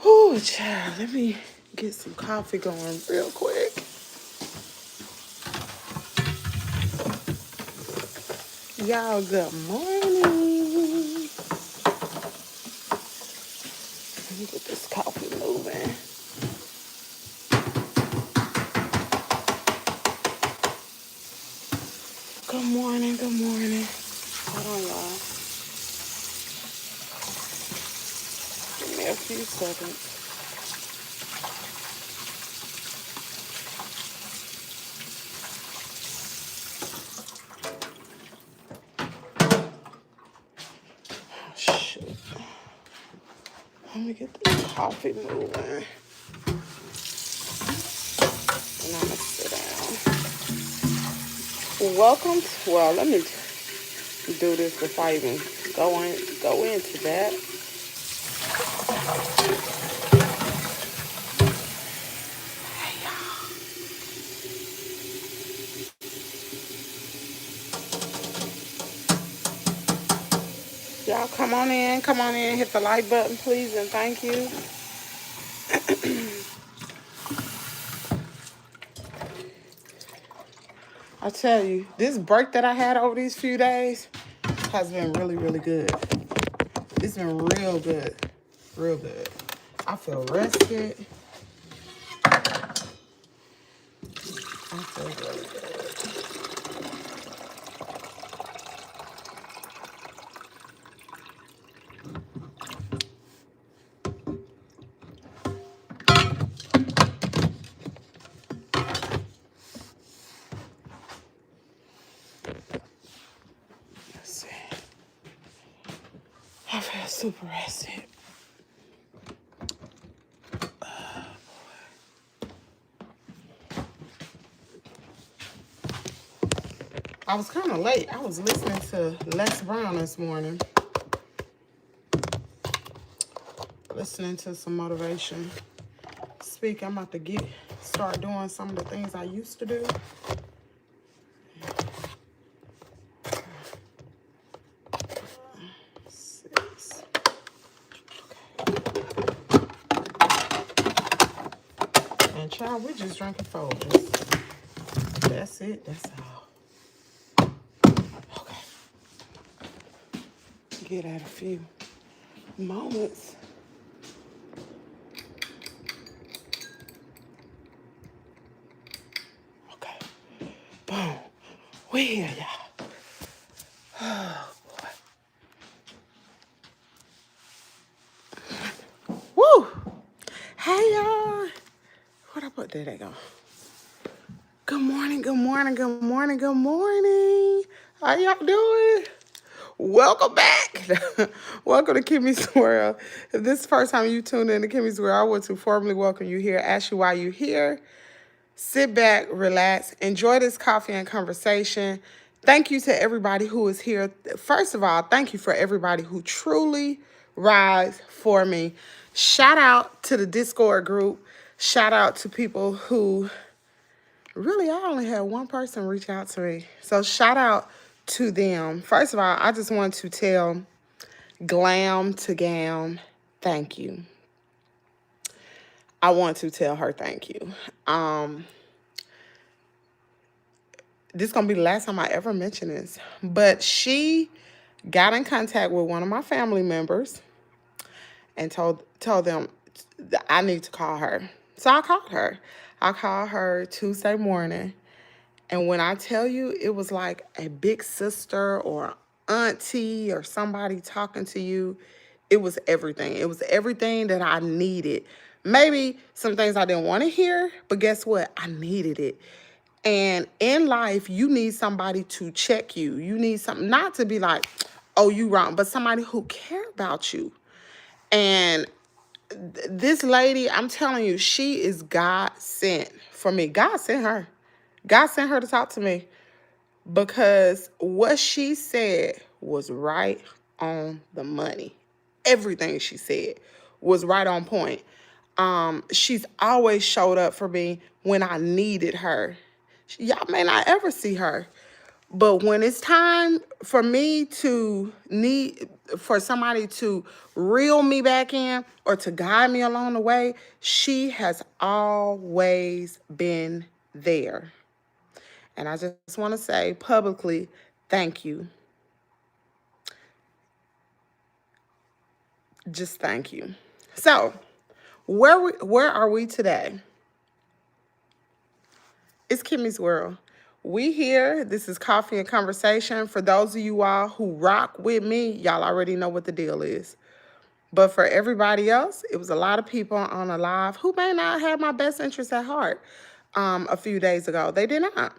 Oh, child, let me get some coffee going real quick. Y'all, good morning. Let me get this coffee moving. Good morning, good morning. Hold on, y'all. Give me a few seconds. Oh, shit. Let me get this coffee moving. And I'm gonna sit down. Welcome to, well, let me do this before I even go into that. Hey, y'all come on in, hit the like button, please, and thank you. I tell you, this break that I had over these few days has been really, really good. It's been real good. Real good. I feel rested. I feel really good. Let's see. I feel super rested. I was kind of late. I was listening to Les Brown this morning. Listening to some motivation speak. I'm about to start doing some of the things I used to do. Six. Okay. And child, we're just drinking Folgers. That's it. That's all. Okay. Get at a few moments. Okay. Boom. We here, y'all. Oh, boy. Woo! Hey, y'all. What I put? There they go. Good morning, good morning, good morning, good morning. How y'all doing? Welcome back. Welcome to Kimmie's World. If this is the first time you tuned in to Kimmie's World, I want to formally welcome you here, ask you why you're here. Sit back, relax, enjoy this coffee and conversation. Thank you to everybody who is here. First of all, thank you for everybody who truly rides for me. Shout out to the Discord group. Shout out to people who, really, I only had one person reach out to me. So shout out to them. First of all, I just want to tell Glam to Gam, thank you. I want to tell her thank you. This is going to be the last time I ever mention this. But she got in contact with one of my family members and told them that I need to call her. So I called her. I called her Tuesday morning. And when I tell you, it was like a big sister or auntie or somebody talking to you. It was everything. It was everything that I needed. Maybe some things I didn't want to hear, but guess what? I needed it. And in life, you need somebody to check you. You need something, not to be like, oh, you wrong, but somebody who care about you. And this lady, I'm telling you, she is God sent for me. God sent her. God sent her to talk to me because what she said was right on the money. Everything she said was right on point. She's always showed up for me when I needed her. Y'all may not ever see her, But when it's time for me to need for somebody to reel me back in or to guide me along the way, she has always been there. And I just want to say publicly, thank you. Just thank you. So, where are we today? It's Kimmie's World. We here. This is Coffee and Conversation. For those of you all who rock with me, y'all already know what the deal is. But for everybody else, it was a lot of people on a live who may not have my best interest at heart a few days ago. They did not.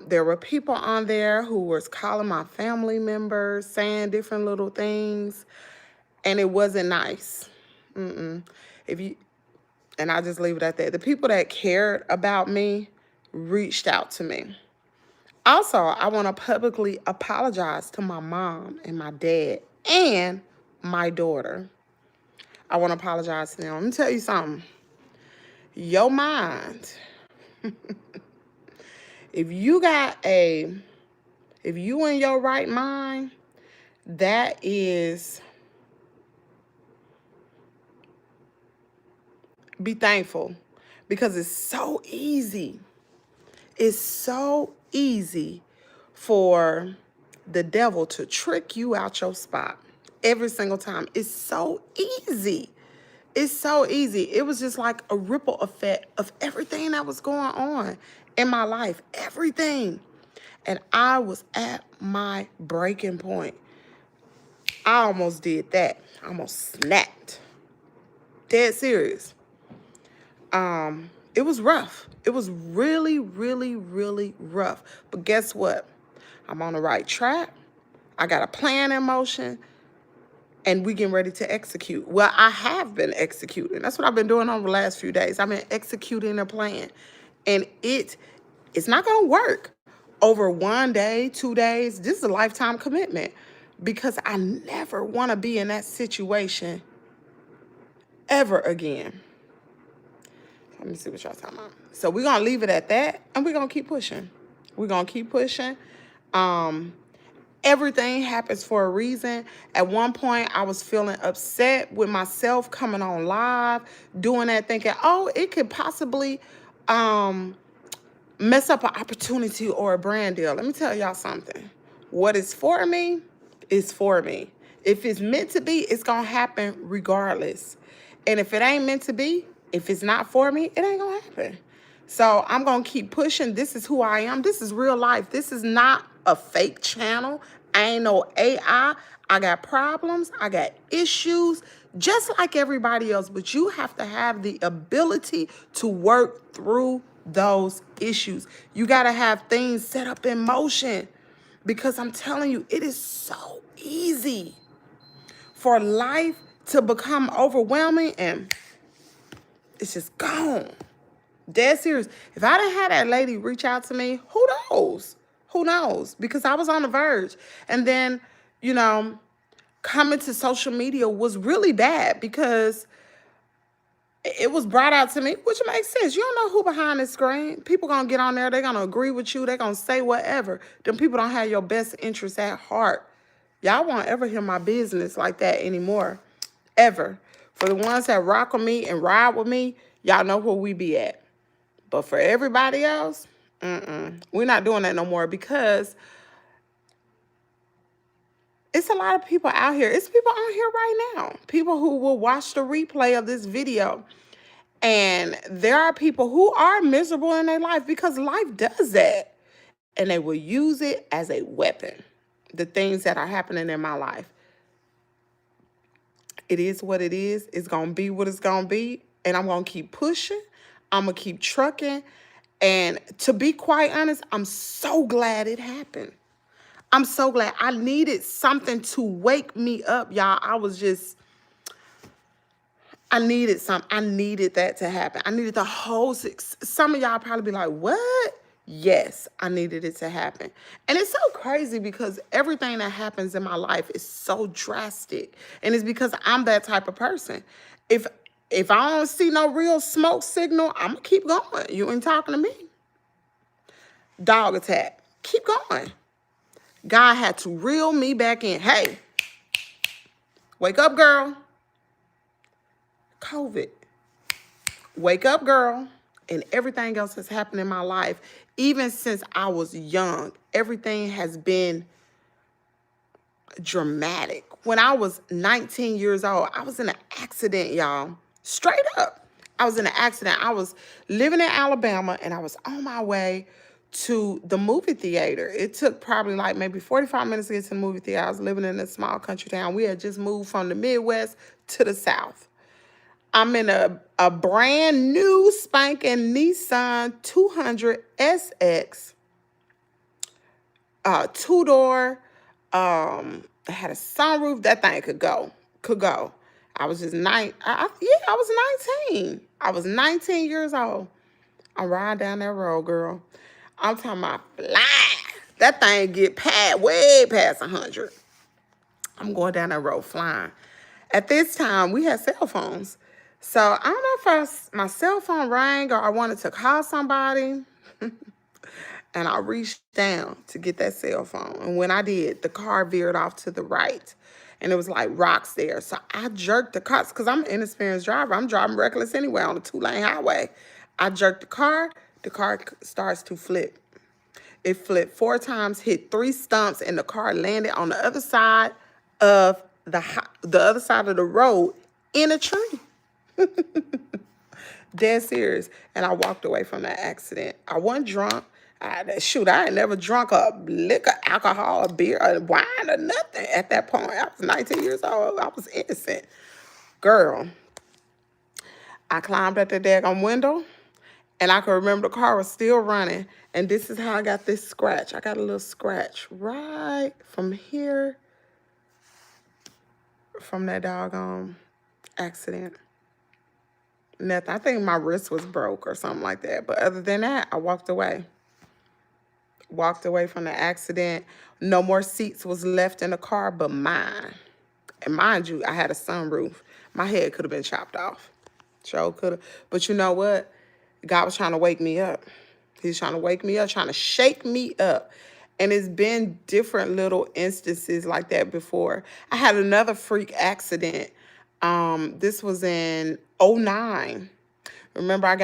There were people on there who was calling my family members, saying different little things, and it wasn't nice. If you, and I just leave it at that. The people that cared about me reached out to me. Also, I want to publicly apologize to my mom and my dad and my daughter. I want to apologize to them. Let me tell you something. Your mind, if you in your right mind, that is, be thankful, because it's so easy. It's so easy for the devil to trick you out your spot every single time. It's so easy. It's so easy. It was just like a ripple effect of everything that was going on in my life. Everything. And I was at my breaking point. I almost did that. I almost snapped. Dead serious. It was rough. It was really, really, really rough. But guess what? I'm on the right track. I got a plan in motion, and we getting ready to execute. Well, I have been executing. That's what I've been doing over the last few days. I've been executing a plan, and it's not going to work over 1 day, 2 days. This is a lifetime commitment, because I never want to be in that situation ever again. Let me see what y'all talking about. So we're going to leave it at that, and we're going to keep pushing. We're going to keep pushing. Everything happens for a reason. At one point, I was feeling upset with myself coming on live, doing that, thinking, oh, it could possibly mess up an opportunity or a brand deal. Let me tell y'all something. What is for me is for me. If it's meant to be, it's going to happen regardless. And if it ain't meant to be, if it's not for me, it ain't going to happen. So I'm going to keep pushing. This is who I am. This is real life. This is not a fake channel. I ain't no AI. I got problems. I got issues, just like everybody else. But you have to have the ability to work through those issues. You got to have things set up in motion, because I'm telling you, it is so easy for life to become overwhelming, and it's just gone. Dead serious. If I didn't have that lady reach out to me, who knows? Who knows? Because I was on the verge. And then, coming to social media was really bad, because it was brought out to me, which makes sense. You don't know who behind the screen. People going to get on there. They're going to agree with you. They're going to say whatever. Them people don't have your best interests at heart. Y'all won't ever hear my business like that anymore. Ever. For the ones that rock with me and ride with me, y'all know where we be at. But for everybody else, we're not doing that no more, because it's a lot of people out here. It's people out here right now. People who will watch the replay of this video. And there are people who are miserable in their life, because life does that. And they will use it as a weapon. The things that are happening in my life. It is what it is. It's going to be what it's going to be. And I'm going to keep pushing. I'm going to keep trucking. And to be quite honest, I'm so glad it happened. I'm so glad. I needed something to wake me up, y'all. I needed something. I needed that to happen. I needed the whole six. Some of y'all probably be like, what? Yes, I needed it to happen. And it's so crazy, because everything that happens in my life is so drastic. And it's because I'm that type of person. If I don't see no real smoke signal, I'm going to keep going. You ain't talking to me. Dog attack. keep going. God had to reel me back in. Hey, wake up, girl. COVID. Wake up, girl. And everything else has happened in my life. Even since I was young, everything has been dramatic. When I was 19 years old, I was in an accident, y'all. Straight up. I was in an accident. I was living in Alabama and I was on my way to the movie theater. It took probably like maybe 45 minutes to get to the movie theater. I was living in a small country town. We had just moved from the Midwest to the South. I'm in a brand new spanking Nissan 200 SX, two-door. It had a sunroof. That thing could go. Could go. I was just I was 19. I was 19 years old. I'm riding down that road, girl. I'm talking about fly. That thing get way past 100. I'm going down that road flying. At this time, we had cell phones. So I don't know if my cell phone rang or I wanted to call somebody. And I reached down to get that cell phone. And when I did, the car veered off to the right. And it was like rocks there. So I jerked the car, because I'm an inexperienced driver. I'm driving reckless anyway on a 2-lane highway. I jerked the car starts to flip. It flipped 4 times, hit 3 stumps, and the car landed on the other side of the road in a tree. Dead serious. And I walked away from that accident. I wasn't drunk. I ain't never drunk a liquor, alcohol, or beer, or wine, or nothing at that point. I was 19 years old. I was innocent. Girl, I climbed up the daggone window, and I could remember the car was still running. And this is how I got this scratch. I got a little scratch right from here, from that doggone accident. Nothing. I think my wrist was broke or something like that. But other than that, I walked away. Walked away from the accident. No more seats was left in the car but mine. And mind you, I had a sunroof. My head could have been chopped off. Sure could have. But you know what? God was trying to wake me up. He's trying to wake me up, trying to shake me up. And it's been different little instances like that before. I had another freak accident. This was in '09. Remember, I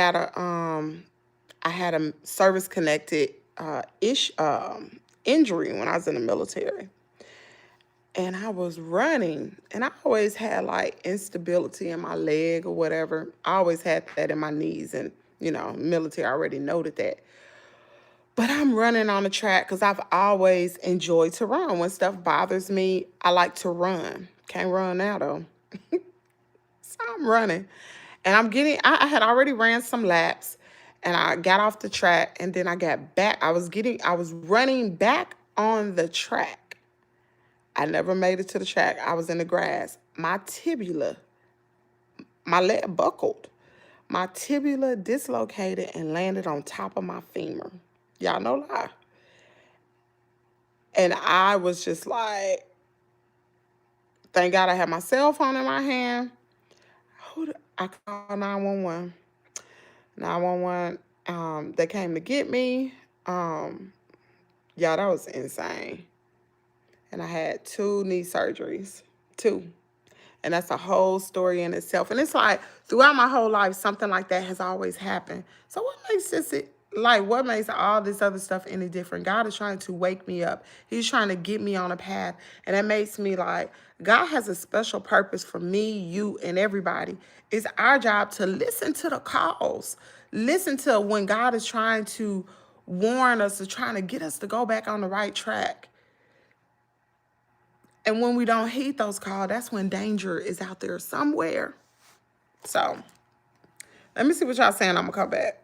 had a service-connected injury when I was in the military. And I was running, and I always had like instability in my leg or whatever. I always had that in my knees, and military already noted that. But I'm running on the track because I've always enjoyed to run. When stuff bothers me, I like to run. Can't run now though. So I'm running, and I had already ran some laps, and I got off the track, and then I got back. I was running back on the track. I never made it to the track. I was in the grass. My leg buckled. My tibia dislocated and landed on top of my femur. Y'all no lie. And I was just like, thank God I had my cell phone in my hand. I called 911. 911, they came to get me. Y'all, that was insane. And I had 2 knee surgeries. 2. And that's a whole story in itself. And it's like, throughout my whole life, something like that has always happened. So what makes all this other stuff any different? God is trying to wake me up. He's trying to get me on a path. And that makes me like, God has a special purpose for me, you, and everybody. It's our job to listen to the calls. Listen to when God is trying to warn us, or trying to get us to go back on the right track. And when we don't heed those calls, that's when danger is out there somewhere. So, let me see what y'all saying. I'm going to come back.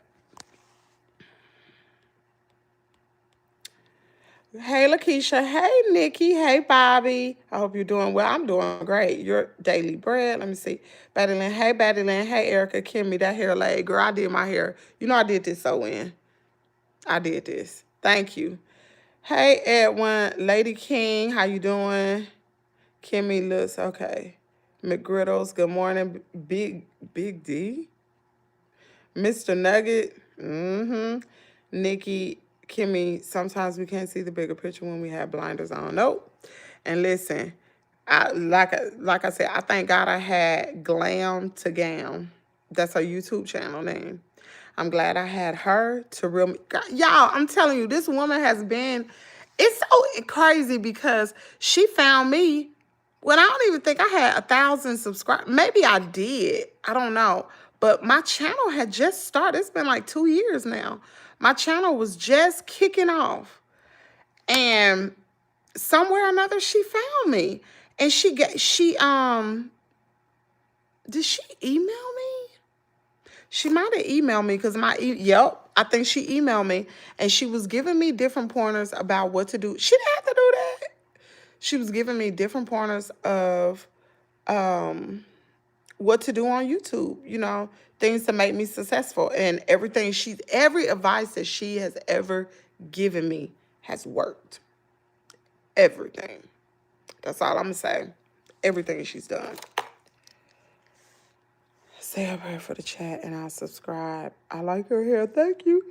Hey, Lakeisha. Hey, Nikki. Hey, Bobby. I hope you're doing well. I'm doing great. Your daily bread. Let me see. Batty Lynn. Hey, Batty Lynn. Hey, Erica. Kimmy. That hair laid. Girl, I did my hair. I did this so in. I did this. Thank you. Hey, Edwin. Lady King. How you doing? Kimmy looks okay. McGriddles, good morning. Big D. Mr. Nugget. Nikki, Kimmy, sometimes we can't see the bigger picture when we have blinders on. Nope. And listen, like I said, I thank God I had Glam to Gam. That's her YouTube channel name. I'm glad I had her to real God, y'all. I'm telling you, this woman has been. It's so crazy because she found me when I don't even think I had 1,000 subscribers. Maybe I did. I don't know. But my channel had just started. It's been like 2 years now. My channel was just kicking off. And somewhere or another, she found me. And did she email me? She might have emailed me because yep, I think she emailed me. And she was giving me different pointers about what to do. She didn't have to do that. She was giving me different pointers of what to do on YouTube, things to make me successful. And every advice that she has ever given me has worked. Everything. That's all I'm going to say. Everything she's done. Say a prayer for the chat and I'll subscribe. I like her hair. Thank you.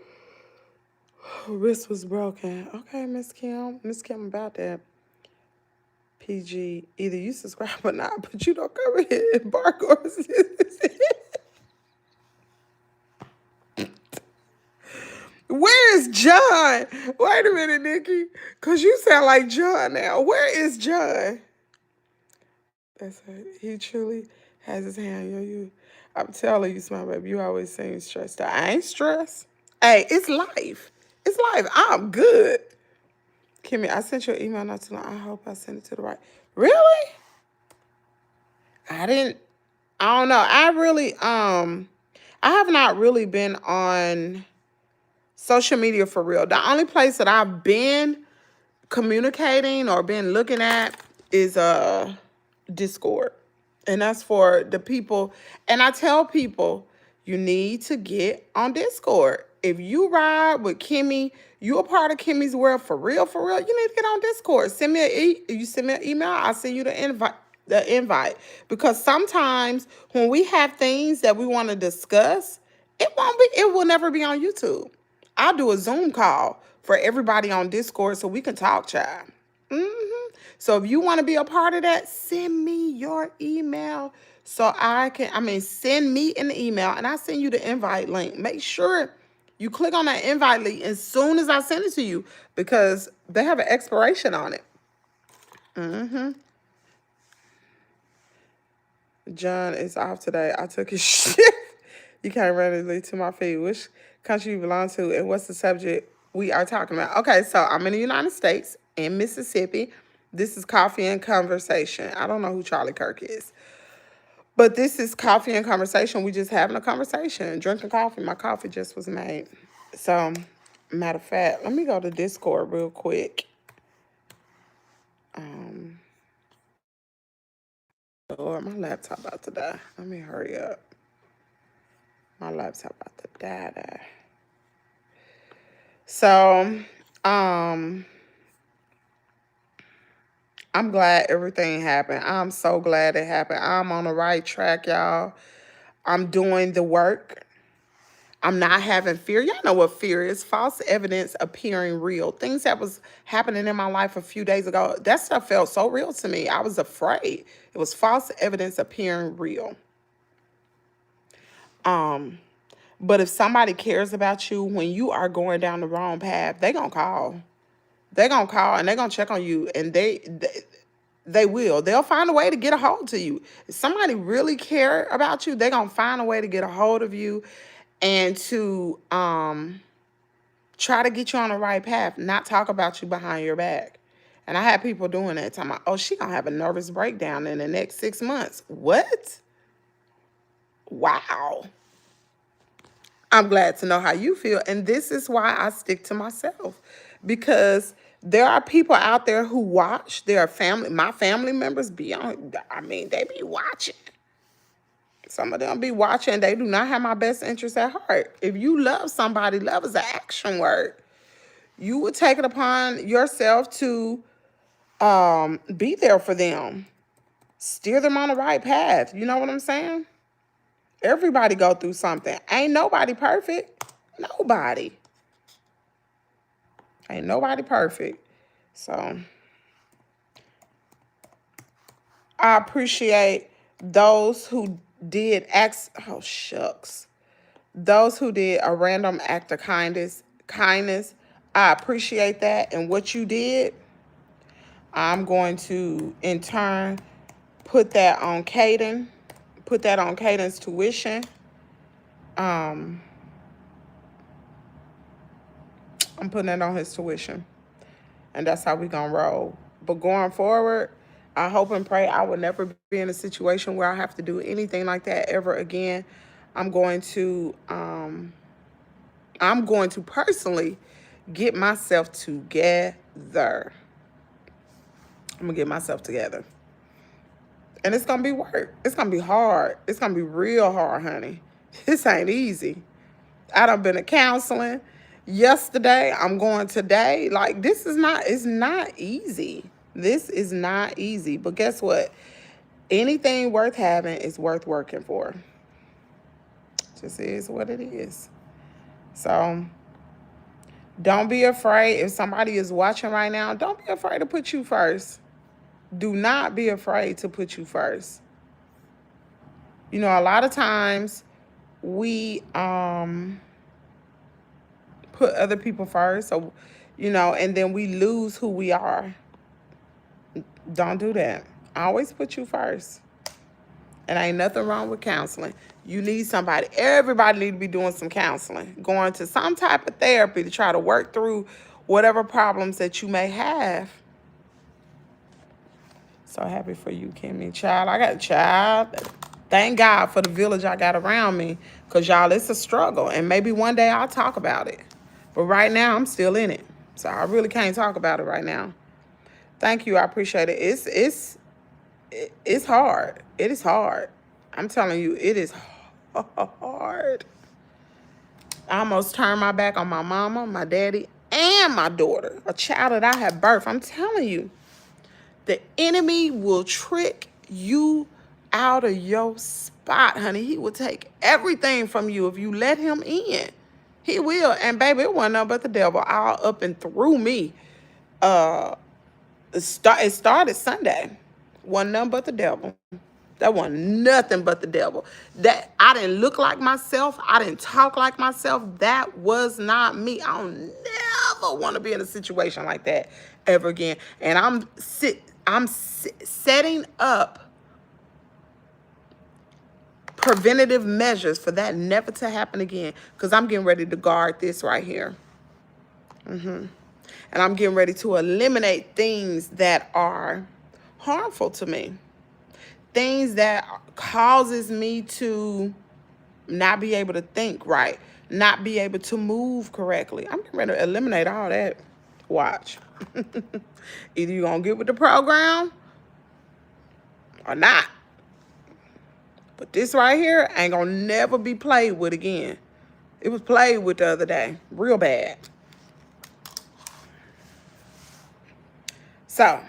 Wrist was broken. Okay, Miss Kim. Miss Kim about that. PG. Either you subscribe or not, but you don't come here and bark or Where is John? Wait a minute, Nikki. Because you sound like John now. Where is John? That's it. He truly has his hand on you. I'm telling you, smile baby, you always seem stressed out. I ain't stressed. Hey, it's life. It's life. I'm good. Kimmy, I sent you an email not too long. I hope I sent it to the right. Really? I don't know. I have not really been on social media for real. The only place that I've been communicating or been looking at is Discord. And that's for the people. And I tell people, you need to get on Discord. If you ride with Kimmy, you a part of Kimmie's world for real, you need to get on Discord. You send me an email, I'll send you the invite. Because sometimes when we have things that we want to discuss, it will never be on YouTube. I'll do a Zoom call for everybody on Discord so we can talk, child. So if you want to be a part of that, send me your email so send me an email and I'll send you the invite link. Make sure you click on that invite link as soon as I send it to you because they have an expiration on it. John is off today. I took his shift. You came randomly to my feed. Which country you belong to and what's the subject we are talking about? Okay, so I'm in the United States, in Mississippi. This is Coffee and Conversation. I don't know who Charlie Kirk is. But this is Coffee and Conversation. We just having a conversation, drinking coffee. My coffee just was made. So, matter of fact, let me go to Discord real quick. Lord, my laptop about to die. Let me hurry up. My laptop about to die. So, I'm glad everything happened. I'm so glad it happened. I'm on the right track, y'all. I'm doing the work. I'm not having fear. Y'all know what fear is. False evidence appearing real. Things that was happening in my life a few days ago, that stuff felt so real to me. I was afraid. It was false evidence appearing real. But if somebody cares about you when you are going down the wrong path, they're going to call. They're going to call and they're going to check on you. And they will. They'll find a way to get a hold to you. If somebody really care about you, they're going to find a way to get a hold of you and to try to get you on the right path, not talk about you behind your back. And I had people doing that, talking about, oh, she going to have a nervous breakdown in the next 6 months. What? Wow. I'm glad to know how you feel. And this is why I stick to myself. Because there are people out there who watch. There are my family members beyond. They be watching. Some of them be watching. They do not have my best interest at heart. If you love somebody, love is an action word. You would take it upon yourself to be there for them. Steer them on the right path. You know what I'm saying? Everybody go through something. Ain't nobody perfect. Nobody. Ain't nobody perfect. So I appreciate those who did acts. Oh, shucks. Those who did a random act of kindness, I appreciate that. And what you did, I'm going to, in turn, put that on Caden's tuition. I'm putting it on his tuition. And that's how we gonna roll. But going forward, I hope and pray I will never be in a situation where I have to do anything like that ever again. I'm going to personally get myself together. I'm gonna get myself together. And it's gonna be work. It's gonna be hard. It's gonna be real hard, honey. This ain't easy. I done been to counseling yesterday. I'm going today. Like, it's not easy. This is not easy. But guess what? Anything worth having is worth working for. Just is what it is. So don't be afraid. If somebody is watching right now, don't be afraid to put you first. Do not be afraid to put you first. You know, a lot of times we put other people first, so and then we lose who we are. Don't do that. Always put you first. And ain't nothing wrong with counseling. You need somebody. Everybody need to be doing some counseling, going to some type of therapy to try to work through whatever problems that you may have. So happy for you, Kimmy. Child, I got a child. Thank God for the village I got around me. Because, y'all, it's a struggle. And maybe one day I'll talk about it. But right now, I'm still in it. So I really can't talk about it right now. Thank you. I appreciate it. It's hard. It is hard. I'm telling you, it is hard. I almost turned my back on my mama, my daddy, and my daughter, a child that I have birthed. I'm telling you. The enemy will trick you out of your spot, honey. He will take everything from you if you let him in. He will. And baby, it wasn't nothing but the devil all up and through me. It started Sunday. Wasn't nothing but the devil. That wasn't nothing but the devil. That I didn't look like myself. I didn't talk like myself. That was not me. I don't never want to be in a situation like that ever again. And I'm setting up preventative measures for that never to happen again. Because I'm getting ready to guard this right here. And I'm getting ready to eliminate things that are harmful to me. Things that causes me to not be able to think right, not be able to move correctly. I'm getting ready to eliminate all that. Watch. Either you're going to get with the program or not. But this right here ain't going to never be played with again. It was played with the other day. Real bad. So,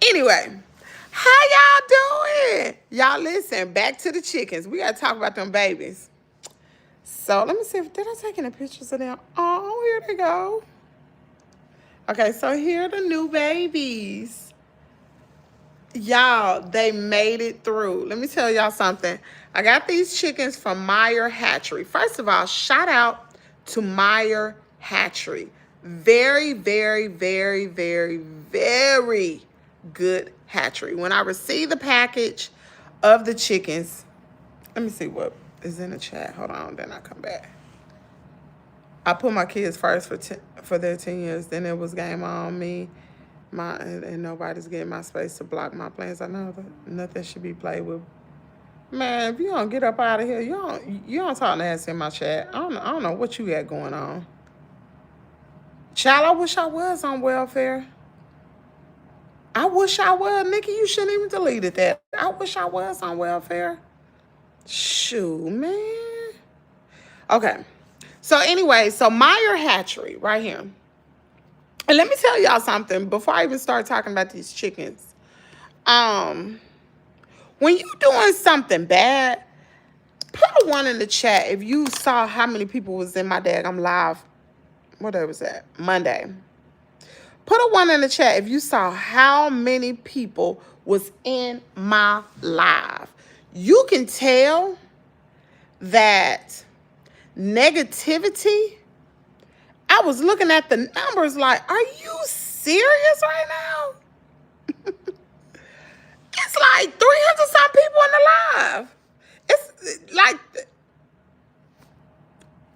anyway, how y'all doing? Y'all listen, back to the chickens. We got to talk about them babies. So, let me see. Did I take any pictures of them? Oh, here they go. Okay, so here are the new babies. Y'all, they made it through. Let me tell y'all something. I got these chickens from Meyer Hatchery. First of all, shout out to Meyer Hatchery. Very, very, very, very, very good hatchery. When I received the package of the chickens, let me see what is in the chat. Hold on, then I come back. I put my kids first for their 10 years. Then it was game on me. And nobody's getting my space to block my plans. I know that nothing should be played with. Man, if you don't get up out of here, you don't talk nasty in my chat. I don't know what you got going on. Child, I wish I was on welfare. I wish I was. Nikki, you shouldn't even deleted that. I wish I was on welfare. Shoot, man. Okay. So anyway, so Meyer Hatchery right here. And let me tell y'all something before I even start talking about these chickens. When you doing something bad, put a 1 in the chat if you saw how many people was in my daggum live What day was that? Monday. Put a one in the chat if you saw how many people was in my live. You can tell that negativity. I was looking at the numbers like, are you serious right now? It's like 300 some people in the live. It's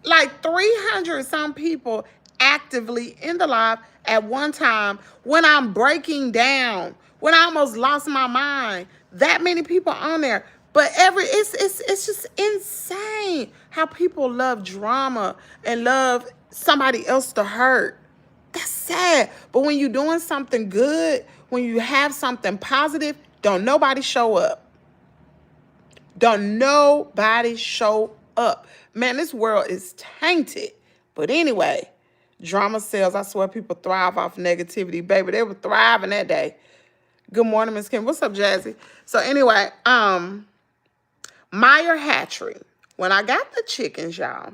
like 300 some people actively in the live at one time when I'm breaking down, when I almost lost my mind. That many people on there. But it's just insane how people love drama and love somebody else to hurt. That's sad. But when you're doing something good, when you have something positive, don't nobody show up. Don't nobody show up. Man, this world is tainted. But anyway, drama sells. I swear people thrive off negativity. Baby, they were thriving that day. Good morning, Miss Kim. What's up, Jazzy? So anyway, Meyer Hatchery. When I got the chickens, y'all,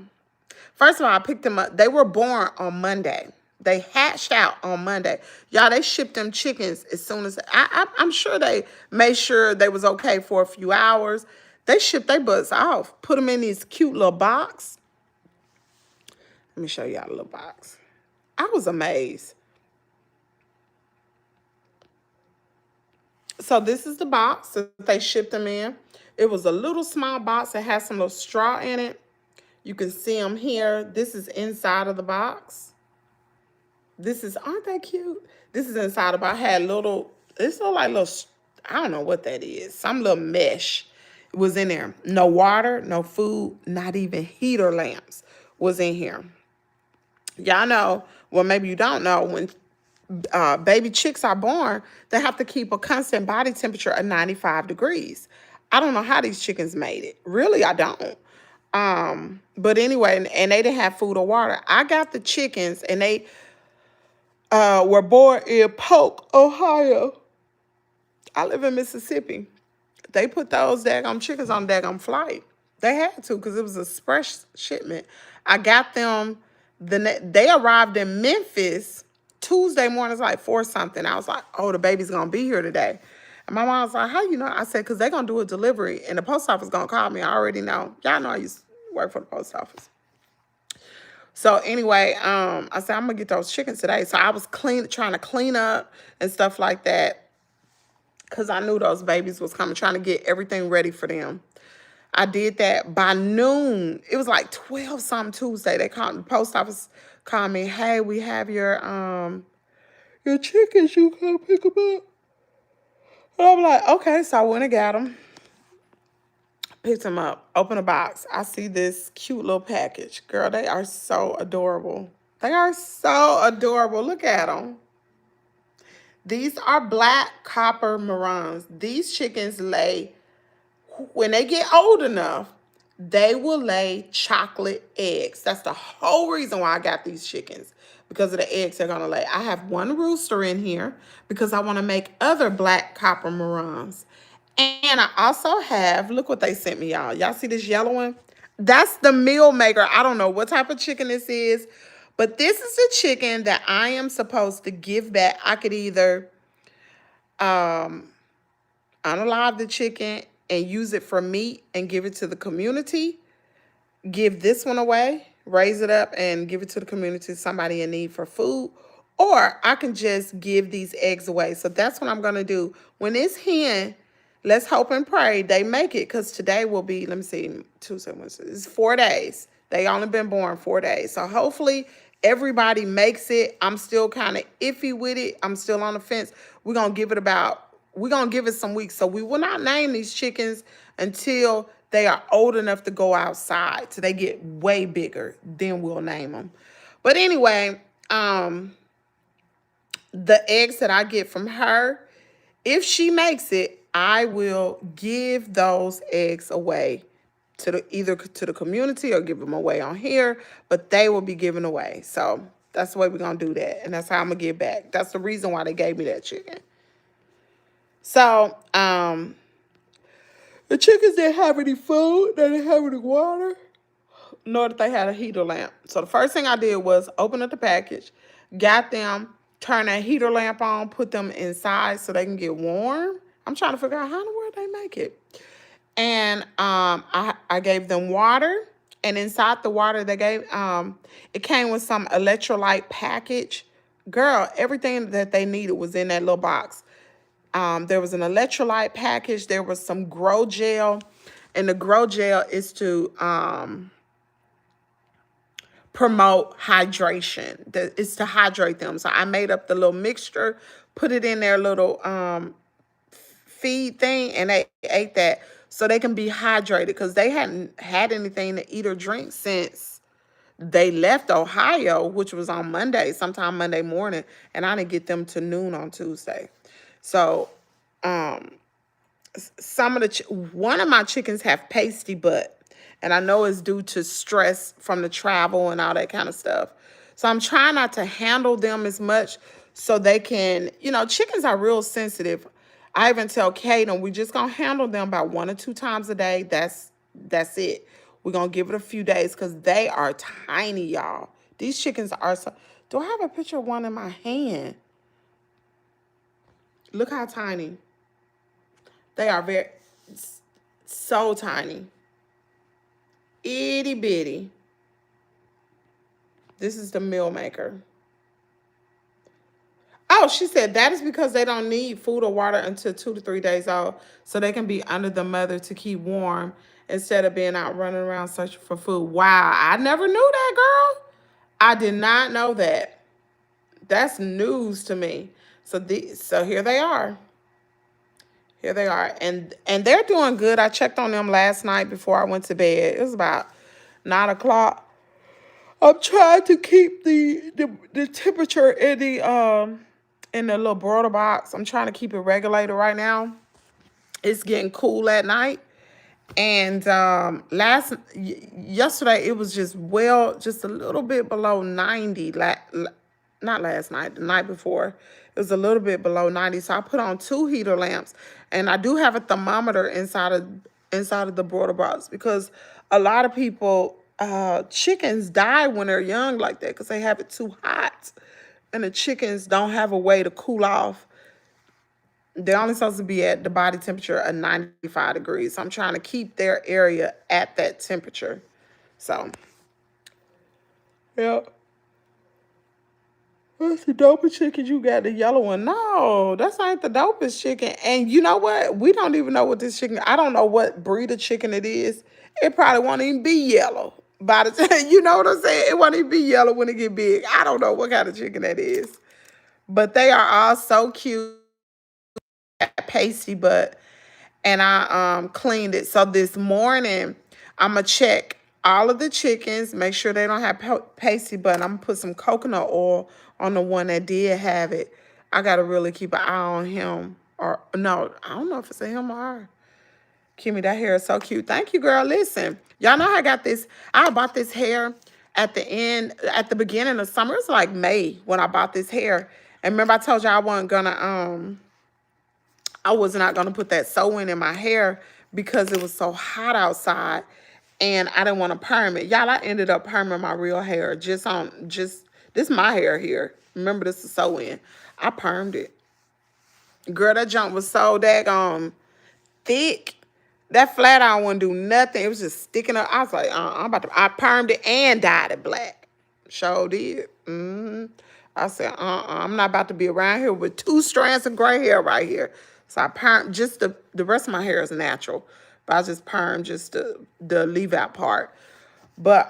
first of all, I picked them up. They were born on Monday. They hatched out on Monday. Y'all, they shipped them chickens as soon as, I'm sure they made sure they was okay for a few hours. They shipped their butts off. Put them in this cute little box. Let me show y'all a little box. I was amazed. So this is the box that they shipped them in. It was a little small box that has some little straw in it. You can see them here. This is inside of the box. Aren't they cute? This is inside the box. Had little, it's like little, I don't know what that is. Some little mesh was in there. No water, no food, not even heater lamps was in here. Y'all know, well, maybe you don't know, when baby chicks are born, they have to keep a constant body temperature of 95 degrees. I don't know how these chickens made it. Really, I don't. But anyway, and they didn't have food or water. I got the chickens, and they were born in Polk, Ohio. I live in Mississippi. They put those daggum chickens on daggum flight. They had to because it was a express shipment. I got them. They arrived in Memphis Tuesday morning. It's like 4 something. I was like, oh, the baby's going to be here today. And my mom was like, how you know? I said, because they're going to do a delivery. And the post office going to call me. I already know. Y'all know I used to work for the post office. So anyway, I said, I'm going to get those chickens today. So I was trying to clean up and stuff like that, because I knew those babies was coming, trying to get everything ready for them. I did that by noon. It was like 12 something Tuesday. They called, the post office called me, hey, we have your chickens, you come pick them up. And I'm like, okay. So I went and got them. Picked them up, opened a box. I see this cute little package. Girl, they are so adorable. They are so adorable. Look at them. These are black copper marans. These chickens lay, when they get old enough, they will lay chocolate eggs. That's the whole reason why I got these chickens, because of the eggs they're going to lay. I have one rooster in here because I want to make other black copper marans. And I also have, look what they sent me, y'all. Y'all see this yellow one? That's the meal maker. I don't know what type of chicken this is, but this is the chicken that I am supposed to give back. I could either unalive the chicken and use it for meat and give it to the community, give this one away, raise it up and give it to the community, somebody in need for food, or I can just give these eggs away. So that's what I'm going to do. When it's hen, let's hope and pray they make it, because today will be, let me see, Tuesday, Wednesday. It's 4 days. They only been born 4 days. So hopefully everybody makes it. I'm still kind of iffy with it. I'm still on the fence. We're going to give it some weeks. So we will not name these chickens until they are old enough to go outside, till they get way bigger. Then we'll name them. But anyway, the eggs that I get from her, if she makes it, I will give those eggs away to either to the community or give them away on here, but they will be given away. So that's the way we're going to do that. And that's how I'm going to give back. That's the reason why they gave me that chicken. So, the chickens didn't have any food. They didn't have any water. nor did they have a heater lamp. So the first thing I did was open up the package, got them, turn that heater lamp on, put them inside so they can get warm. I'm trying to figure out how in the world they make it. And I gave them water, and inside the water they gave it came with some electrolyte package. Girl, everything that they needed was in that little box. There was an electrolyte package. There was some grow gel, and the grow gel is to promote hydration. It's to hydrate them. So I made up the little mixture, put it in their little feed thing, and they ate that so they can be hydrated because they hadn't had anything to eat or drink since they left Ohio, which was on Monday, sometime Monday morning, and I didn't get them to noon on Tuesday. So one of my chickens have pasty butt, and I know it's due to stress from the travel and all that kind of stuff. So I'm trying not to handle them as much so they can, chickens are real sensitive. I even tell Kaden, we just gonna handle them about 1 or 2 times a day. That's it. We're gonna give it a few days because they are tiny, y'all. These chickens are so. Do I have a picture of one in my hand? Look how tiny. They are so tiny. Itty bitty. This is the meal maker. Oh, she said that is because they don't need food or water until 2 to 3 days old, so they can be under the mother to keep warm instead of being out running around searching for food. Wow, I never knew that, girl. I did not know that. That's news to me. So here they are. Here they are, and they're doing good. I checked on them last night before I went to bed. It was about 9 o'clock. I'm trying to keep the temperature in the little broiler box. I'm trying to keep it regulated right now. It's getting cool at night, and yesterday it was just a little bit below 90. Not last night, the night before. It was a little bit below 90. So I put on 2 heater lamps, and I do have a thermometer inside of the broiler box because a lot of people, chickens die when they're young like that because they have it too hot, and the chickens don't have a way to cool off. They're only supposed to be at the body temperature of 95 degrees. So I'm trying to keep their area at that temperature. So, yeah. That's the dopest chicken you got, the yellow one. No, that's not the dopest chicken. And you know what? We don't even know what this chicken, I don't know what breed of chicken it is. It probably won't even be yellow. By the time, you know what I'm saying? It won't even be yellow when it get big. I don't know what kind of chicken that is. But they are all so cute, pasty butt. And I cleaned it. So this morning, I'm going to check all of the chickens, make sure they don't have pasty butt. I'm going to put some coconut oil on the one that did have it. I got to really keep an eye on him. Or, no, I don't know if it's a him or her. Kimmy, that hair is so cute. Thank you, girl. Listen, y'all know I got this. I bought this hair at the beginning of summer. It's like May when I bought this hair. And remember I told y'all I was not going to put that sewing in my hair because it was so hot outside and I didn't want to perm it. Y'all, I ended up perming my real hair this is my hair here. Remember, this is sew-in. I permed it. Girl, that junk was so daggone thick. That flat iron wouldn't do nothing. It was just sticking up. I was like, I permed it and dyed it black. Sure did. I said, I'm not about to be around here with 2 strands of gray hair right here. So I permed, just the rest of my hair is natural. But I just permed just the leave out part. But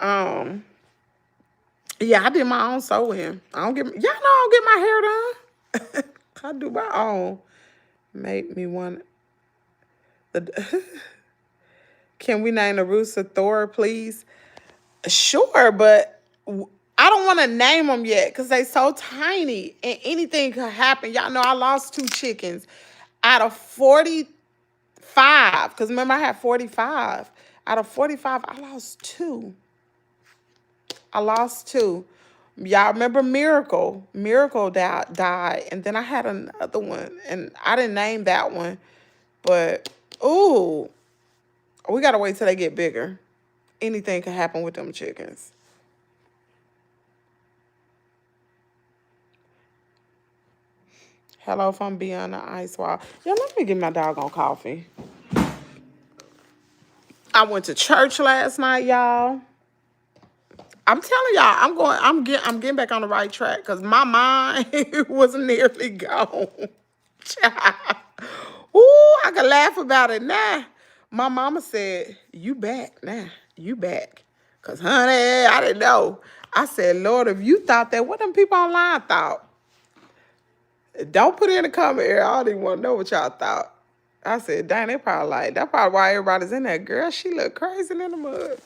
yeah, I did my own sewing. Y'all know I don't get my hair done. I do my own. Made me want Can we name the rooster Thor, please? Sure, but I don't want to name them yet because they so tiny and anything could happen. Y'all know I lost 2 chickens out of 45. Because remember, I had 45. Out of 45, I lost 2. Y'all remember Miracle? Miracle died. And then I had another one. And I didn't name that one. But, ooh, we got to wait till they get bigger. anything can happen with them chickens. Hello from beyond the ice wall. Yeah, let me get my doggone coffee. I went to church last night, y'all. I'm telling y'all, I'm getting back on the right track because my mind was nearly gone. Ooh, I can laugh about it now. My mama said, "You back now? You back?" Cause honey, I didn't know. I said, "Lord, if you thought that, what them people online thought?" Don't put it in the comment area. I don't even want to know what y'all thought. I said, dang, they probably like, that's probably why everybody's in there. Girl, she look crazy in the mud.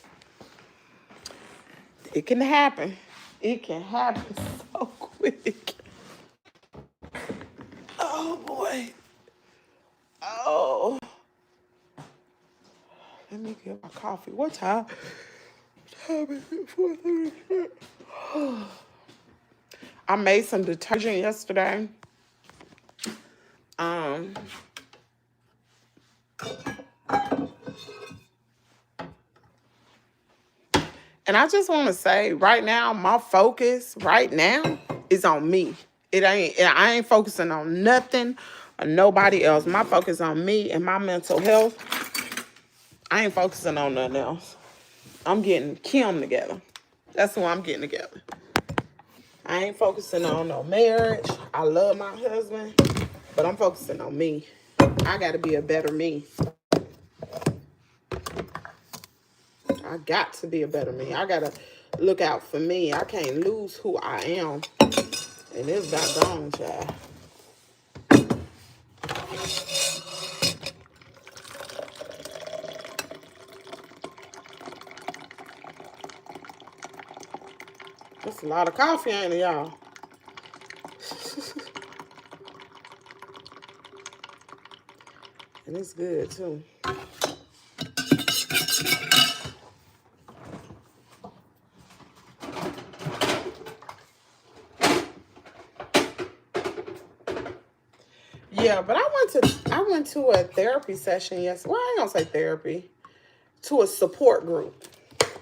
It can happen. It can happen so quick. Oh, boy. Oh. Let me get my coffee. What time? Time is it? 4:30. I made some detergent yesterday. And I just want to say, right now, my focus right now is on me. I ain't focusing on nothing or nobody else. My focus on me and my mental health. I ain't focusing on nothing else. I'm getting Kim together. That's who I'm getting together. I ain't focusing on no marriage. I love my husband, but I'm focusing on me. I got to be a better me. I got to be a better me. I got to look out for me. I can't lose who I am. And it's about gone, child. That's a lot of coffee, ain't it, y'all? And it's good, too. Yeah, but I went to a therapy session yesterday. Well, I ain't gonna say therapy. To a support group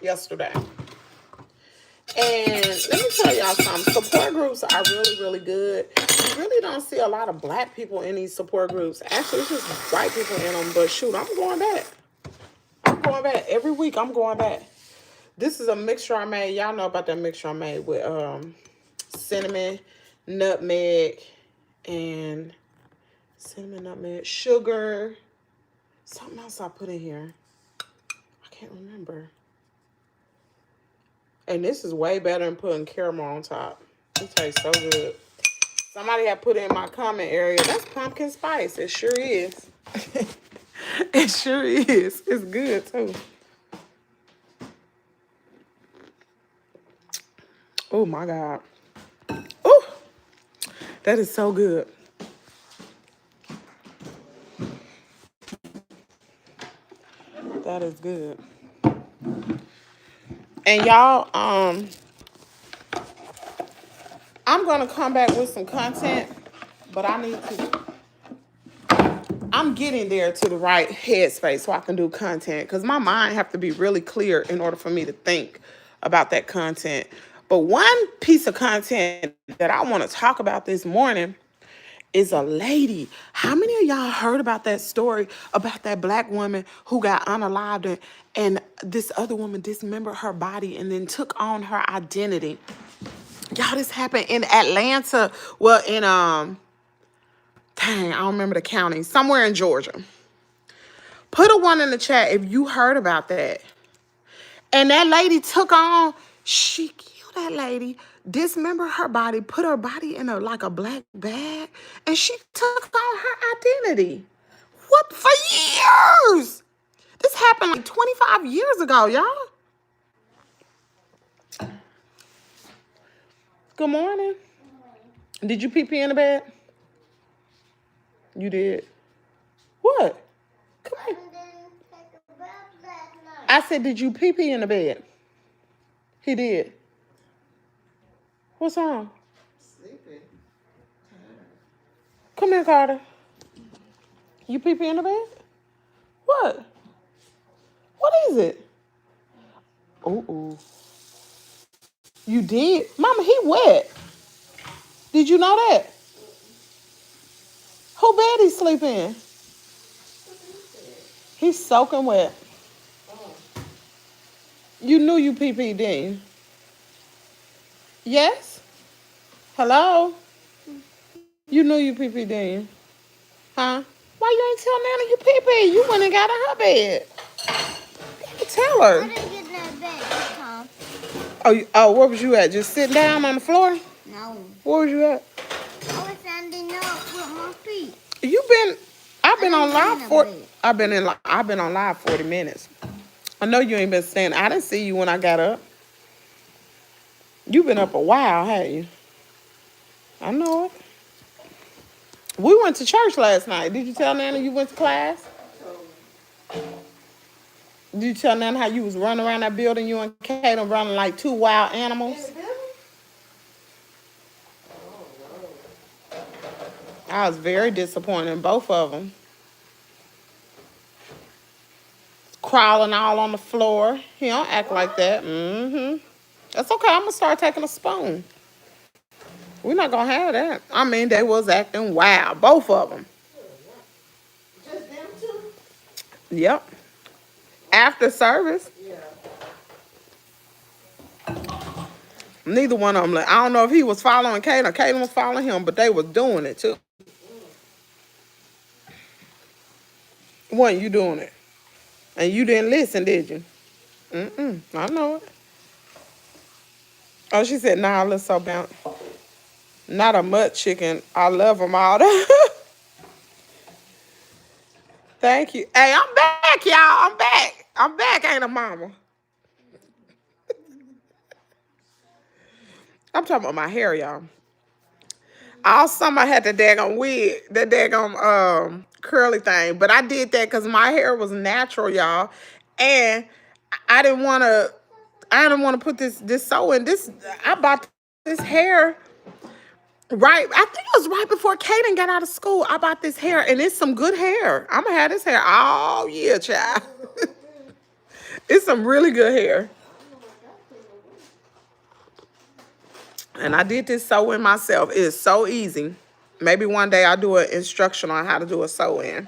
yesterday. And let me tell y'all something. Support groups are really, really good. You really don't see a lot of black people in these support groups. Actually, it's just white people in them. But shoot, I'm going back. I'm going back. Every week, I'm going back. This is a mixture I made. Y'all know about that mixture I made with cinnamon, nutmeg, and sugar. Something else I put in here. I can't remember. And this is way better than putting caramel on top. It tastes so good. Somebody had put it in my comment area. That's pumpkin spice. It sure is. It sure is. It's good, too. Oh, my God. Oh, that is so good. That is good. And y'all, I'm going to come back with some content, but I'm getting there to the right headspace so I can do content because my mind have to be really clear in order for me to think about that content. But one piece of content that I want to talk about this morning is a lady. How many of y'all heard about that story about that black woman who got unalived and this other woman dismembered her body and then took on her identity? Y'all, this happened in Atlanta. Well, in dang, I don't remember the county. Somewhere in Georgia. Put a one in the chat if you heard about that. And that lady she killed that lady, dismembered her body, put her body in like a black bag, and she took on her identity. What? For years! This happened like 25 years ago, y'all. Good morning. Did you pee in the bed? You did. What? Come here. I said, did you pee in the bed? He did. What's wrong? Sleeping. Come here, Carter. You pee in the bed? What? What is it? Ooh, ooh. You did? Mama, he wet. Did you know that? Who bed he sleep in? He's soaking wet. You knew you pee-pee, didn't you? Yes? Hello? You knew you pee-pee, didn't you? Huh? Why you ain't tell Nana you pee-pee? You went and got in her bed. Tell her. I didn't get in that bed, Tom. Oh, where was you at? Just sitting down on the floor? No. Where was you at? I was standing up with my feet. I've been on live for. Bed. I've been on live 40 minutes. I know you ain't been standing. I didn't see you when I got up. You been up a while, haven't you? I know it. We went to church last night. Did you tell Nana you went to class? Did you tell Nana how you was running around that building, you and Kaden running like two wild animals? I was very disappointed in both of them. Crawling all on the floor. He don't act like that. Mm-hmm. That's okay. I'm going to start taking a spoon. We're not going to have that. I mean, they was acting wild. Both of them. Just them two? Yep. After service. Yeah. Neither one of them. I don't know if he was following Kaden or Kaden was following him, but they was doing it too. Wasn't you doing it? And you didn't listen, did you? I know it. Oh, she said, nah, I look so bound. Not a mud chicken. I love them all. Thank you. Hey, I'm back, y'all. I'm back. I'm back, ain't I, mama? I'm talking about my hair, y'all. All summer I had the daggone wig, that daggone curly thing. But I did that because my hair was natural, y'all. And I didn't want to put this sew in. I bought this hair right. I think it was right before Kaden got out of school. I bought this hair, and it's some good hair. I'm gonna have this hair all year, child. It's some really good hair. And I did this sew in myself. It's so easy. Maybe one day I'll do an instruction on how to do a sew in.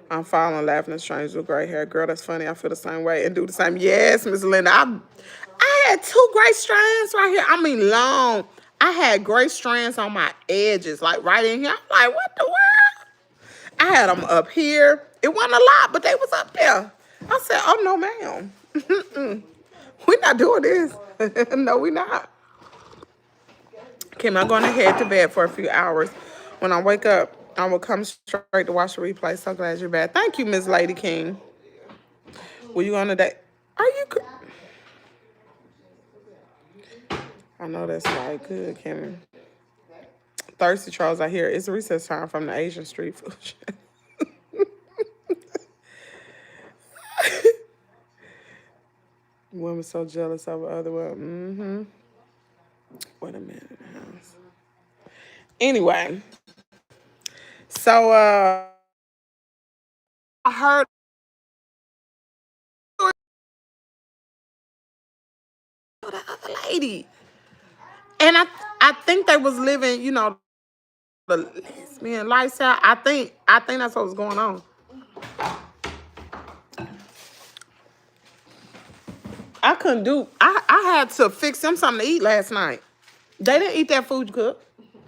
I'm falling laughing at strangers with gray hair. Girl, that's funny. I feel the same way and do the same. Yes, Miss Linda. I had two gray strands right here. I mean, long. I had gray strands on my edges, like right in here. I'm like, what the world? I had them up here. It wasn't a lot, but they was up there. I said, oh, no, ma'am. We're not doing this. No, we're not. Kim, I'm going to head to bed for a few hours. When I wake up, I will come straight to watch the replay. So glad you're back. Thank you, Miss Lady King. Were you on a date? Are you? I know that's right. Good, Kim. Thirsty Trolls, I hear. It's recess time from the Asian street food. Women so jealous of other women. Wait a minute. Anyway. So, I heard the other lady. And I think they was living, the lesbian lifestyle. I think that's what was going on. I couldn't do. I had to fix them something to eat last night. They didn't eat that food you cooked.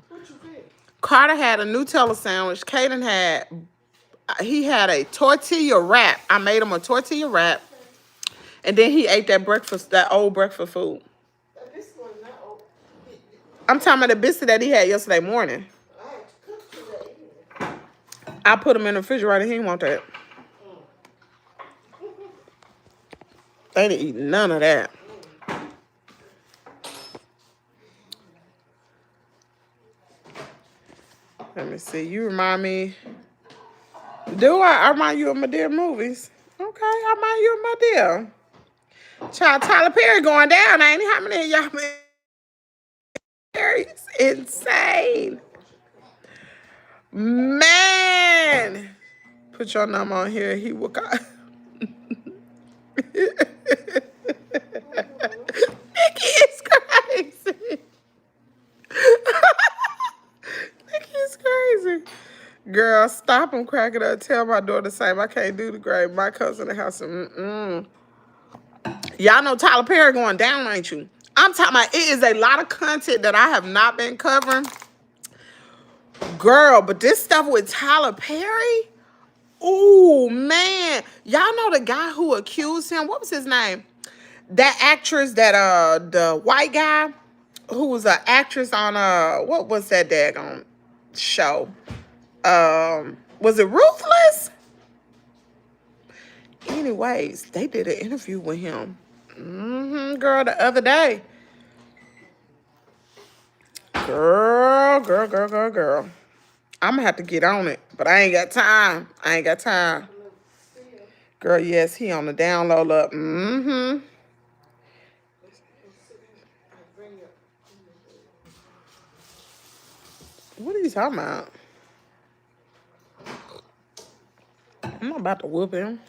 What you did? Carter had a Nutella sandwich. Kaden had a tortilla wrap. I made him a tortilla wrap, and then he ate that old breakfast food. I'm talking about the biscuit that he had yesterday morning. I put him in the refrigerator. He didn't want that. They didn't eat none of that. Let me see. You remind me. Do I remind you of my dear movies? Okay, I remind you of my dear. Child, Tyler Perry going down, ain't he? How many of y'all been? Perry's insane. Man. Put your number on here. He will call. Nikki is crazy. Nikki is crazy. Girl, stop him cracking up. Tell my daughter the same. I can't do the grave. My cousin in the house. Y'all know Tyler Perry going down, ain't you? I'm talking about it is a lot of content that I have not been covering. Girl, but this stuff with Tyler Perry, ooh, man. Y'all know the guy who accused him? What was his name? That actress that the white guy who was an actress on what was that daggone show? Was it Ruthless? Anyways, they did an interview with him. Girl, the other day. Girl. I'm gonna have to get on it, but I ain't got time. I ain't got time. Girl, yes, he on the download up. What are you talking about? I'm not about to whoop him.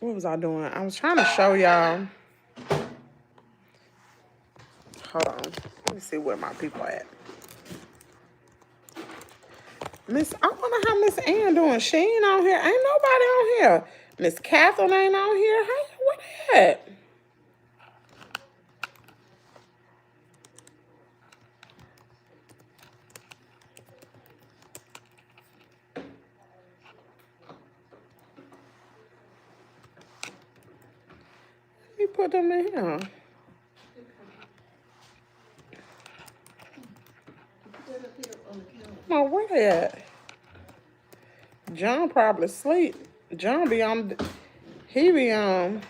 What was I doing? I was trying to show y'all. Hold on. Let me see where my people at. I wonder how Miss Ann doing. She ain't on here. Ain't nobody on here. Miss Catherine ain't on here. Hey, what at? Let me put them in here. No, where they at? John probably asleep. John be on. He be on.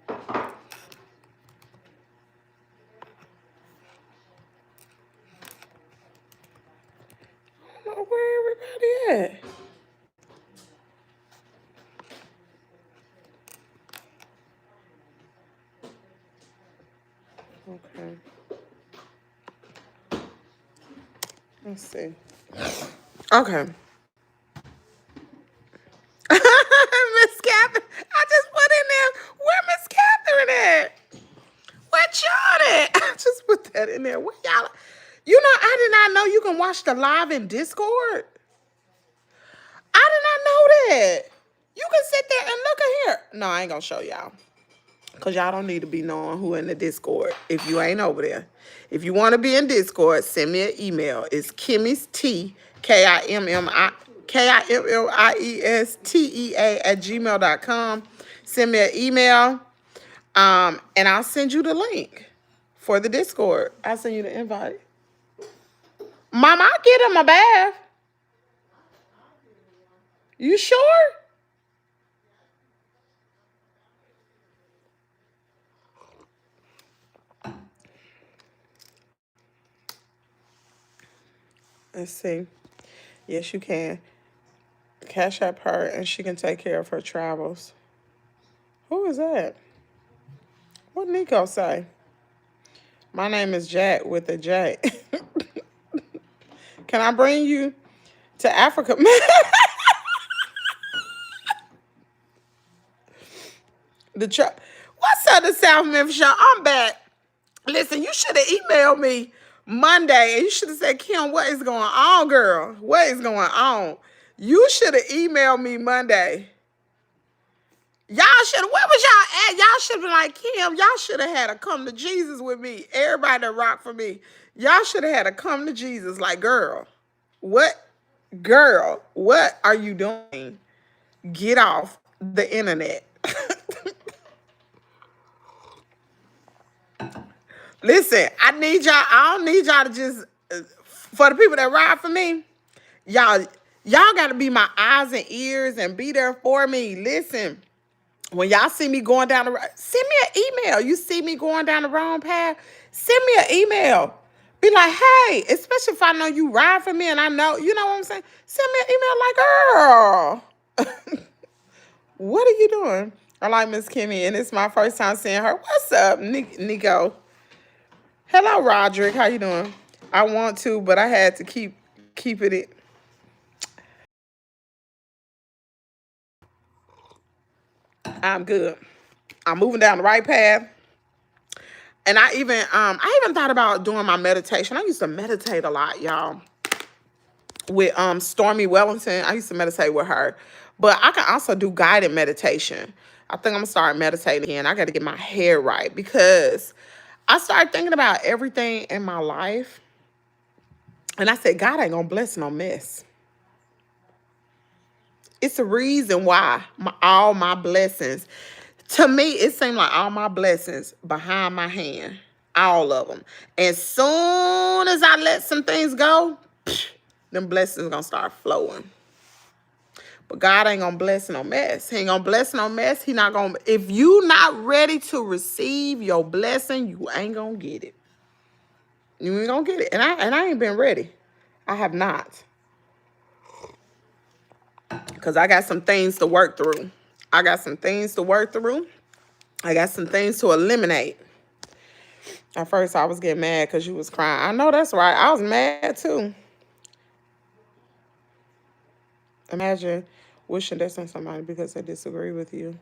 I don't know where everybody at. Okay. Let's see. Okay. Miss Catherine. I just put in there. Where Miss Catherine at? Where John at? I just put that in there. Where y'all? You know, I did not know you can watch the live in Discord. I did not know that. You can sit there and look at here. No, I ain't gonna show y'all. Because y'all don't need to be knowing who in the Discord if you ain't over there. If you want to be in Discord, send me an email. It's kimmiestea, KIMMIESTEA @gmail.com. Send me an email, and I'll send you the link for the Discord. I'll send you the invite. Mom, I'll get him a bath. You sure? Let's see. Yes, you can. Cashapp her, and she can take care of her travels. Who is that? What Nico say? My name is Jack with a J. Can I bring you to Africa? What's up, the South Memphis show? I'm back. Listen, you should have emailed me Monday, and you should have said, Kim, what is going on, girl? What is going on? You should have emailed me Monday. Y'all should have, where was y'all at? Y'all should have been like, Kim, y'all should have had a come to Jesus with me. Everybody that rock for me. Y'all should have had a come to Jesus. Like, girl, what are you doing? Get off the internet. Listen, I don't need y'all to just, for the people that ride for me, y'all got to be my eyes and ears and be there for me. Listen, when y'all see me going down the road, send me an email. You see me going down the wrong path, send me an email. Be like, hey, especially if I know you ride for me and I know, you know what I'm saying? Send me an email like, girl, what are you doing? I like Miss Kimmy, and it's my first time seeing her. What's up, Nico? Hello, Roderick. How you doing? I want to, but I had to keep it. I'm good. I'm moving down the right path. And I even thought about doing my meditation. I used to meditate a lot, y'all. With Stormy Wellington. I used to meditate with her. But I can also do guided meditation. I think I'm gonna start meditating again. I gotta get my hair right because I started thinking about everything in my life. And I said, God ain't gonna bless no mess. It's the reason why all my blessings, to me, it seemed like all my blessings behind my hand, all of them. As soon as I let some things go, them blessings gonna start flowing. But God ain't gonna bless no mess. He ain't gonna bless no mess. He not gonna. If you not ready to receive your blessing, you ain't gonna get it. You ain't gonna get it. And I ain't been ready. I have not. Because I got some things to work through. I got some things to work through. I got some things to eliminate. At first, I was getting mad because you was crying. I know that's right. I was mad too. Imagine wishing death on somebody because they disagree with you.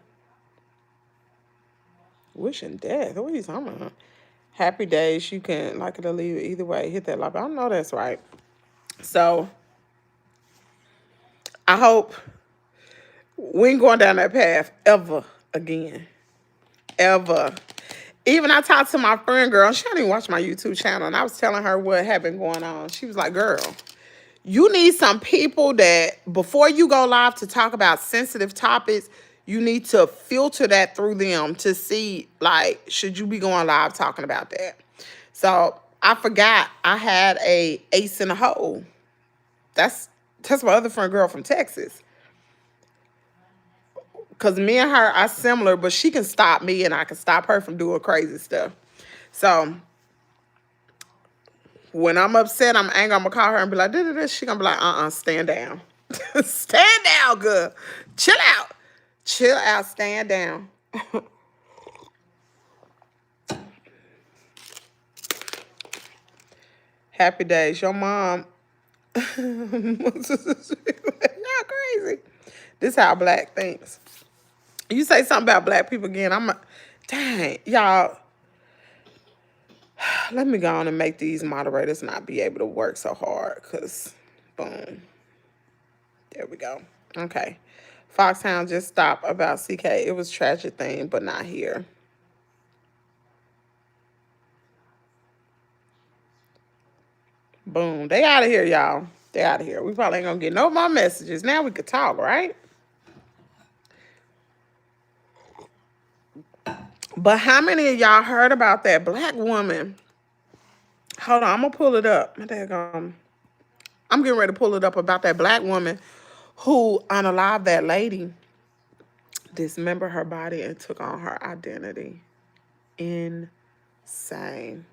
Wishing death? What are you talking about? Happy days. You can like it or leave it. Either way, hit that like. I know that's right. So, I hope we ain't going down that path ever again. Ever. Even I talked to my friend girl. She didn't even watch my YouTube channel. And I was telling her what had been going on. She was like, girl, you need some people that before you go live to talk about sensitive topics, you need to filter that through them to see, like, should you be going live talking about that? So I forgot I had a ace in the hole. That's my other friend girl from Texas. Because me and her are similar, but she can stop me and I can stop her from doing crazy stuff. So when I'm upset, I'm angry, I'm going to call her and be like, this. She going to be like, stand down. Stand down, good. Chill out. Chill out, stand down. Happy days. Your mom. Y'all crazy. This how black thinks. You say something about black people again, dang, y'all. Let me go on and make these moderators not be able to work so hard, because, boom. There we go. Okay. Foxhound just stopped about CK. It was a tragic thing, but not here. Boom. They out of here, y'all. They out of here. We probably ain't going to get no more messages. Now we could talk, right? But how many of y'all heard about that black woman? Hold on. I'm going to pull it up. I'm getting ready to pull it up about that black woman who unalived that lady, dismembered her body, and took on her identity. Insane.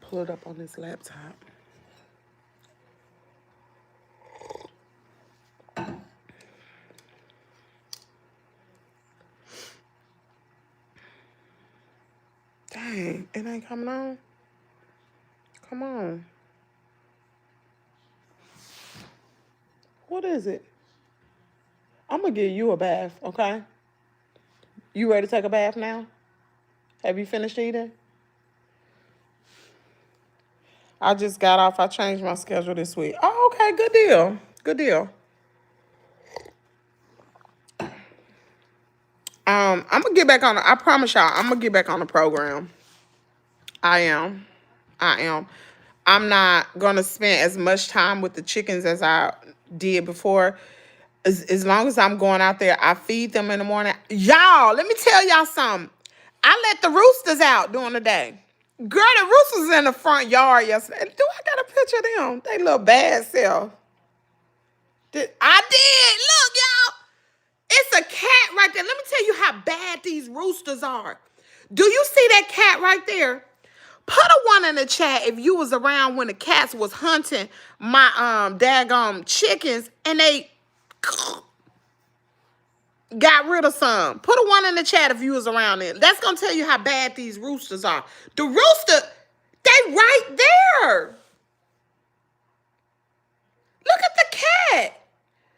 Pull it up on this laptop. Dang, it ain't coming on. Come on. What is it? I'm going to give you a bath, okay? You ready to take a bath now? Have you finished eating? I just got off. I changed my schedule this week. Oh, okay. Good deal. Good deal. I'm going to get back on. I promise y'all, I'm going to get back on the program. I am. I'm not going to spend as much time with the chickens as I did before. As long as I'm going out there, I feed them in the morning. Y'all, let me tell y'all something. I let the roosters out during the day. Girl, the roosters in the front yard yesterday. Do I got a picture of them? They little bad self. I did. Look, y'all. It's a cat right there. Let me tell you how bad these roosters are. Do you see that cat right there? Put a one in the chat if you was around when the cats was hunting my daggone chickens and they got rid of some. Put a one in the chat if you was around there. That's gonna tell you how bad these roosters are. The rooster, they They right there. Look at the cat.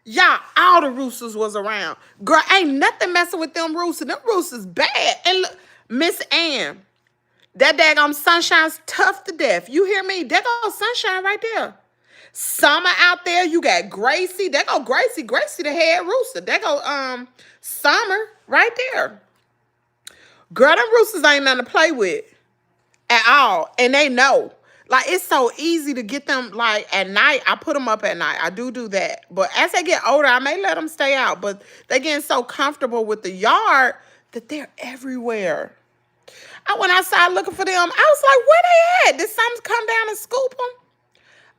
Y'all, all the roosters was around. Girl, ain't nothing messing with them roosters. Them roosters bad. And look, Miss Ann, that daggone Sunshine's tough to death. You hear me? There go Sunshine right there. Summer out there. You got Gracie. There go Gracie. Gracie the head rooster. There go Summer right there. Girl, them roosters ain't nothing to play with at all. And they know. Like, it's so easy to get them, like, at night. I put them up at night. I do that. But as they get older, I may let them stay out. But they getting so comfortable with the yard that they're everywhere. I went outside looking for them. I was like, where they at? Did something come down and scoop them?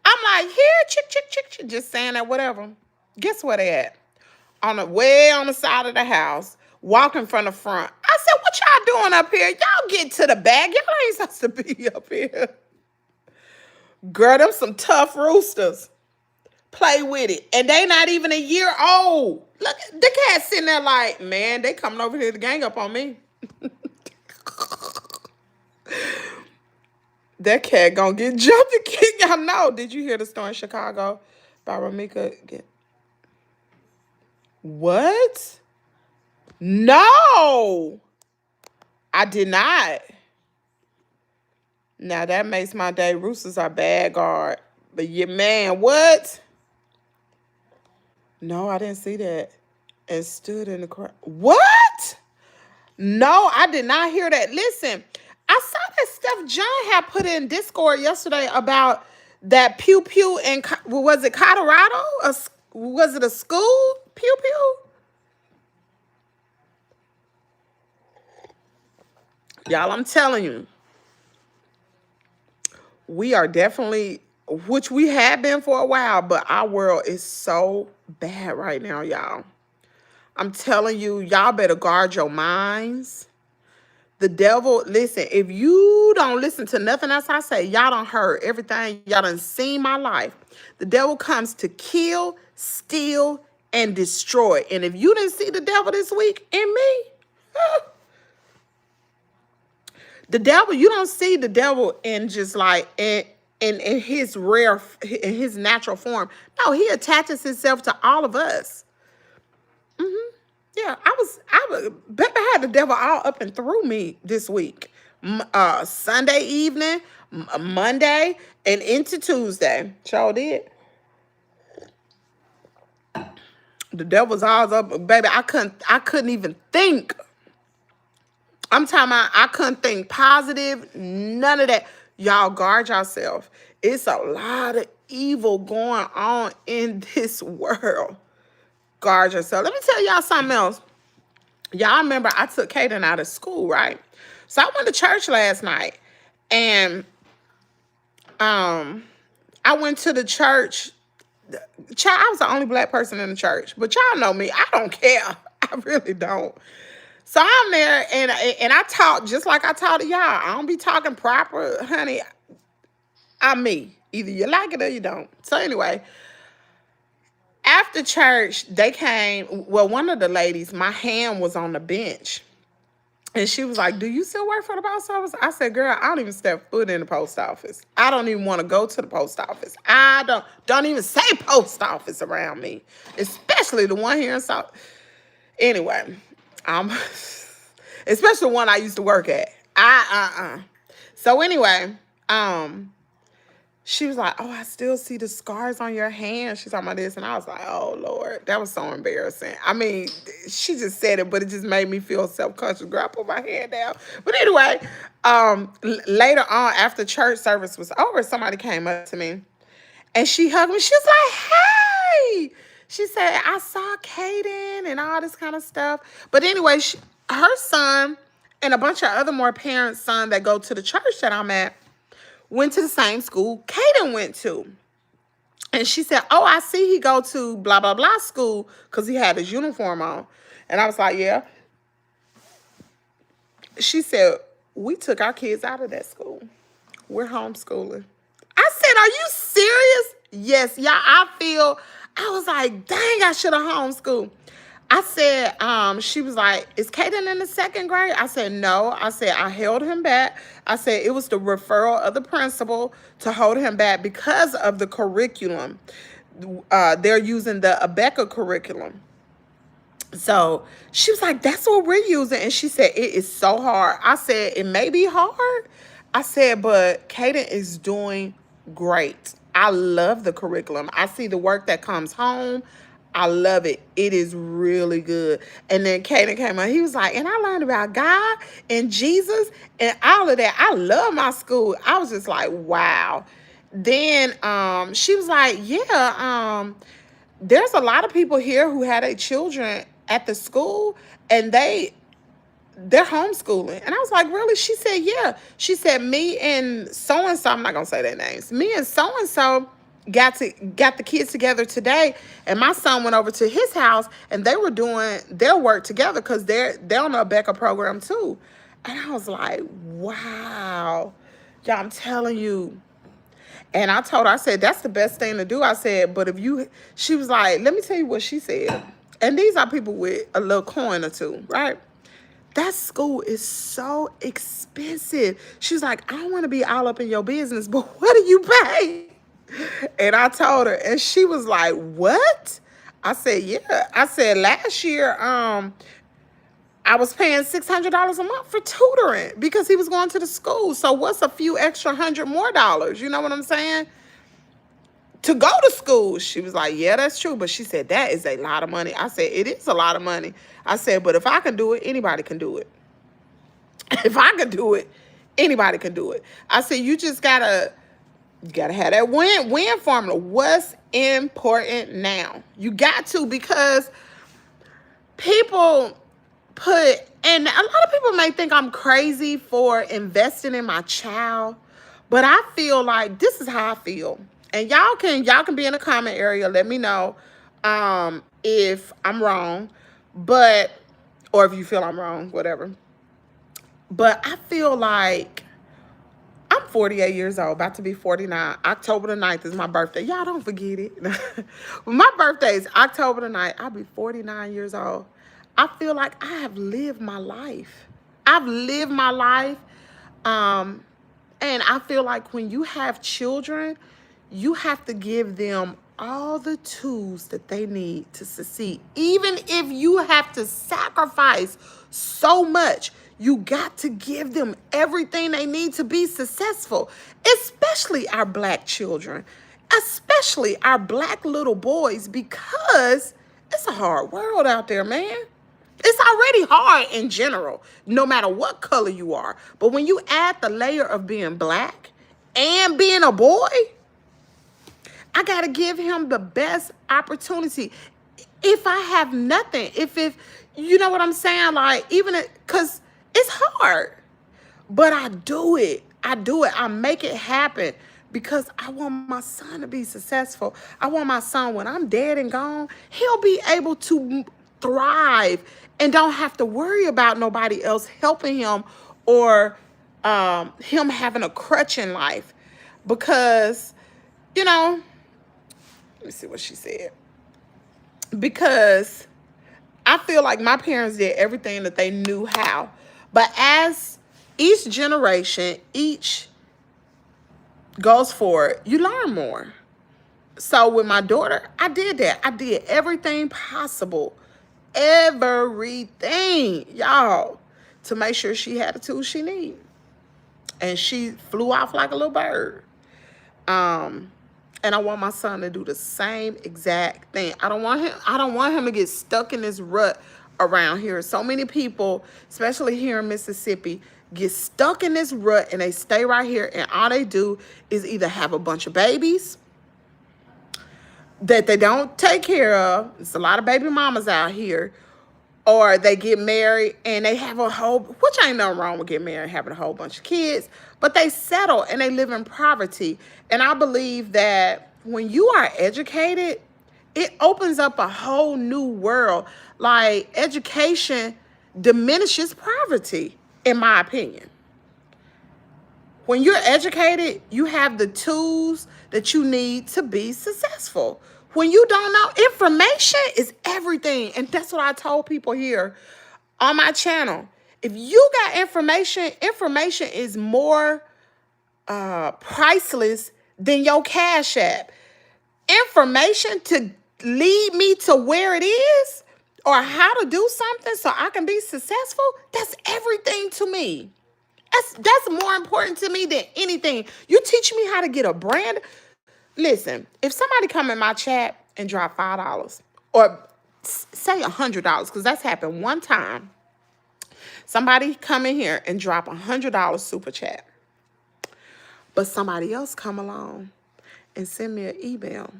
I'm like, here, chick, chick, chick, chick. Just saying that, whatever. Guess where they at? Way on the side of the house. Walking from the front. I said, what y'all doing up here? Y'all get to the back. Y'all ain't supposed to be up here. Girl, them some tough roosters. Play with it. And they not even a year old. Look, the cat sitting there like, man, they coming over here to gang up on me. That cat gonna get jumped and kicked. Y'all know. Did you hear the story in Chicago by Ramika? What? No. I did not. Now that makes my day. Roosters are bad guard. But yeah, man, what? No, I didn't see that. And stood in the crowd. What? No, I did not hear that. Listen, I saw that stuff John had put in Discord yesterday about that pew pew in, was it Colorado? Was it a school pew pew? Y'all, I'm telling you, we are definitely, which we have been for a while, but our world is so bad right now, y'all. I'm telling you, y'all better guard your minds. The devil, listen, if you don't listen to nothing else I say, y'all done heard everything. Y'all done seen my life. The devil comes to kill, steal, and destroy. And if you didn't see the devil this week in me, the devil, you don't see the devil in just like in his in his natural form. No, he attaches himself to all of us. Yeah, I bet I had the devil all up and through me this week. Sunday evening, Monday, and into Tuesday. Sure did. The devil's all up, baby. I couldn't even think. I'm talking about I couldn't think positive, none of that. Y'all guard yourself. It's a lot of evil going on in this world. Guard yourself. Let me tell y'all something else. Y'all remember I took Kaden out of school, right? So I went to church last night. And I went to the church. Child, I was the only black person in the church. But y'all know me. I don't care. I really don't. So I'm there, and I talk just like I talk to y'all. I don't be talking proper, honey. I'm me. Either you like it or you don't. So anyway, after church, they came. Well, one of the ladies, my hand was on the bench. And she was like, do you still work for the post office? I said, girl, I don't even step foot in the post office. I don't even want to go to the post office. I don't even say post office around me, especially the one here in South. Anyway, especially the one I used to work at. So anyway, she was like, oh, I still see the scars on your hand. She's talking about this. And I was like, oh, Lord, that was so embarrassing. I mean, she just said it, but it just made me feel self-conscious. Girl, I put my hand down. But anyway, later on, after church service was over, somebody came up to me. And she hugged me. She was like, hey. She said, I saw Kaden and all this kind of stuff. But anyway, her son and a bunch of other more parents' son that go to the church that I'm at went to the same school Kaden went to. And she said, oh, I see he go to blah, blah, blah school because he had his uniform on. And I was like, yeah. She said, we took our kids out of that school. We're homeschooling. I said, are you serious? Yes, y'all, I was like, dang, I should have homeschooled. I said, she was like, is Kaden in the second grade? I said, no. I said, I held him back. I said, it was the referral of the principal to hold him back because of the curriculum. They're using the Abeka curriculum. So she was like, that's what we're using. And she said, it is so hard. I said, it may be hard. I said, but Kaden is doing great. I love the curriculum. I see the work that comes home. I love it. It is really good. And then Kaden came on. He was like, and I learned about God and Jesus and all of that. I love my school. I was just like, wow. Then she was like, yeah, there's a lot of people here who had their children at the school and they're homeschooling. And I was like, really? She said, yeah. She said, me and so-and-so, I'm not going to say their names. Me and so-and-so got the kids together today. And my son went over to his house and they were doing their work together because they're on the Becca program too. And I was like, wow. Yeah, I'm telling you. And I told her, I said, that's the best thing to do. I said, but if you, she was like, let me tell you what she said. And these are people with a little coin or two, right? That school is so expensive. She's like, I don't want to be all up in your business, but what do you pay? And I told her, and she was like, what? I said, yeah. I said, last year, I was paying $600 a month for tutoring because he was going to the school. So what's a few extra $100 more? You know what I'm saying? To go to school. She was like, yeah, that's true. But she said, that is a lot of money. I said, it is a lot of money. I said, but if I can do it, anybody can do it. If I can do it, anybody can do it. I said, you just gotta have that win formula. What's important now? You got to, because people and a lot of people may think I'm crazy for investing in my child, but I feel like this is how I feel. And y'all can be in the comment area. Let me know if I'm wrong, or if you feel I'm wrong, whatever. But I feel like I'm 48 years old, about to be 49. October the 9th is my birthday. Y'all don't forget it. My birthday is October the 9th. I'll be 49 years old. I feel like I have lived my life. I've lived my life. And I feel like when you have children, you have to give them all the tools that they need to succeed. Even if you have to sacrifice so much, you got to give them everything they need to be successful, especially our black children, especially our black little boys, because it's a hard world out there, man. It's already hard in general, no matter what color you are. But when you add the layer of being black and being a boy, I got to give him the best opportunity. If I have nothing, if you know what I'm saying? Like, even because it's hard, but I do it. I make it happen because I want my son to be successful. I want my son, when I'm dead and gone, he'll be able to thrive and don't have to worry about nobody else helping him or him having a crutch in life. Because, you know, let me see what she said. Because I feel like my parents did everything that they knew how. But as each generation, each goes forward, you learn more. So with my daughter, I did that. I did everything possible. Everything, y'all, to make sure she had the tools she needed. And she flew off like a little bird. And I want my son to do the same exact thing. I don't want him to get stuck in this rut around here. So many people, especially here in Mississippi, get stuck in this rut and they stay right here, and all they do is either have a bunch of babies that they don't take care of. There's a lot of baby mamas out here. Or they get married and they have which ain't nothing wrong with getting married and having a whole bunch of kids, but they settle and they live in poverty. And I believe that when you are educated, it opens up a whole new world. Like, education diminishes poverty, in my opinion. When you're educated, you have the tools that you need to be successful. When you don't know, information is everything. And that's what I told people here on my channel. If you got information, information is more priceless than your Cash App. Information to lead me to where it is or how to do something so I can be successful, that's everything to me. That's more important to me than anything. You teach me how to get a brand. Listen, if somebody come in my chat and drop $5 or say $100, because that's happened one time. Somebody come in here and drop $100 super chat. But somebody else come along and send me an email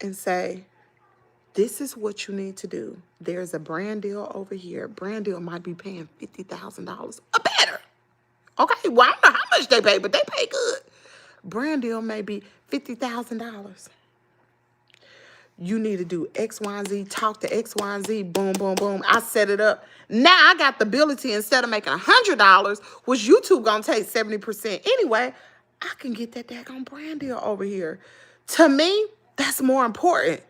and say, this is what you need to do. There's a brand deal over here. Brand deal might be paying $50,000 or better. Okay, well, I don't know how much they pay, but they pay good. Brand deal may be $50,000. You need to do X, Y, and Z, talk to X, Y, and Z, boom, boom, boom. I set it up. Now I got the ability, instead of making $100, which YouTube gonna take 70% anyway, I can get that daggone brand deal over here. To me, that's more important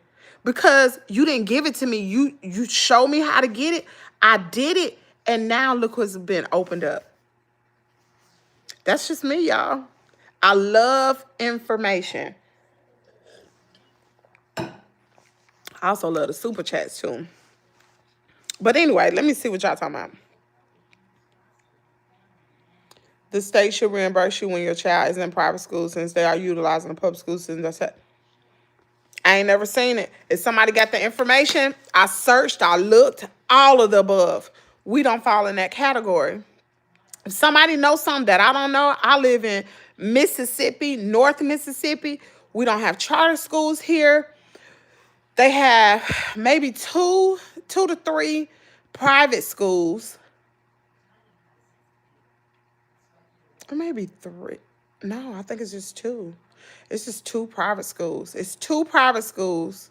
because you didn't give it to me. You showed me how to get it. I did it, and now look what's been opened up. That's just me, y'all. I love information. I also love the super chats too. But anyway, let me see what y'all talking about. The state should reimburse you when your child is in private school since they are utilizing the public school system. That's it. I ain't never seen it. If somebody got the information, I searched, I looked, all of the above. We don't fall in that category. If somebody knows something that I don't know, I live in Mississippi, North Mississippi. We don't have charter schools here. They have maybe two to three private schools. Or maybe three. No, I think it's just two. It's just two private schools. It's two private schools,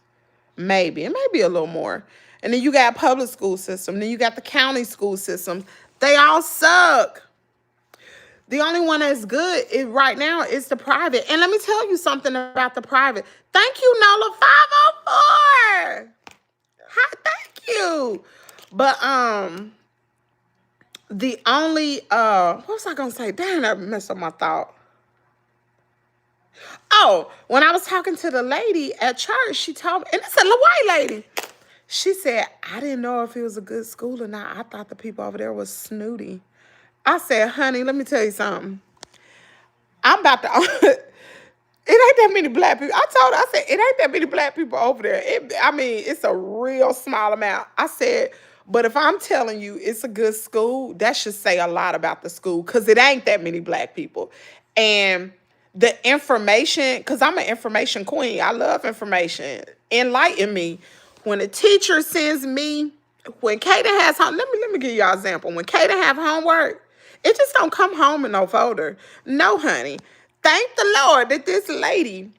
maybe. It may be a little more. And then you got public school system. Then you got the county school systems. They all suck. The only one that's good right now is the private. And let me tell you something about the private. Thank you, Nola 504. Hi, thank you. But the only what was I gonna say? Damn, I messed up my thought. Oh, when I was talking to the lady at church, she told me, and it's a little white lady. She said, I didn't know if it was a good school or not. I thought the people over there was snooty. I said, honey, let me tell you something. I'm about to, it ain't that many black people. I told her, I said, it ain't that many black people over there. It's a real small amount. I said, but if I'm telling you it's a good school, that should say a lot about the school because it ain't that many black people. And the information, because I'm an information queen. I love information. Enlighten me. When a teacher sends me, when Kaden has home, let me give y'all an example. When Kaden have homework, it just don't come home in no folder. No, honey. Thank the Lord that this lady,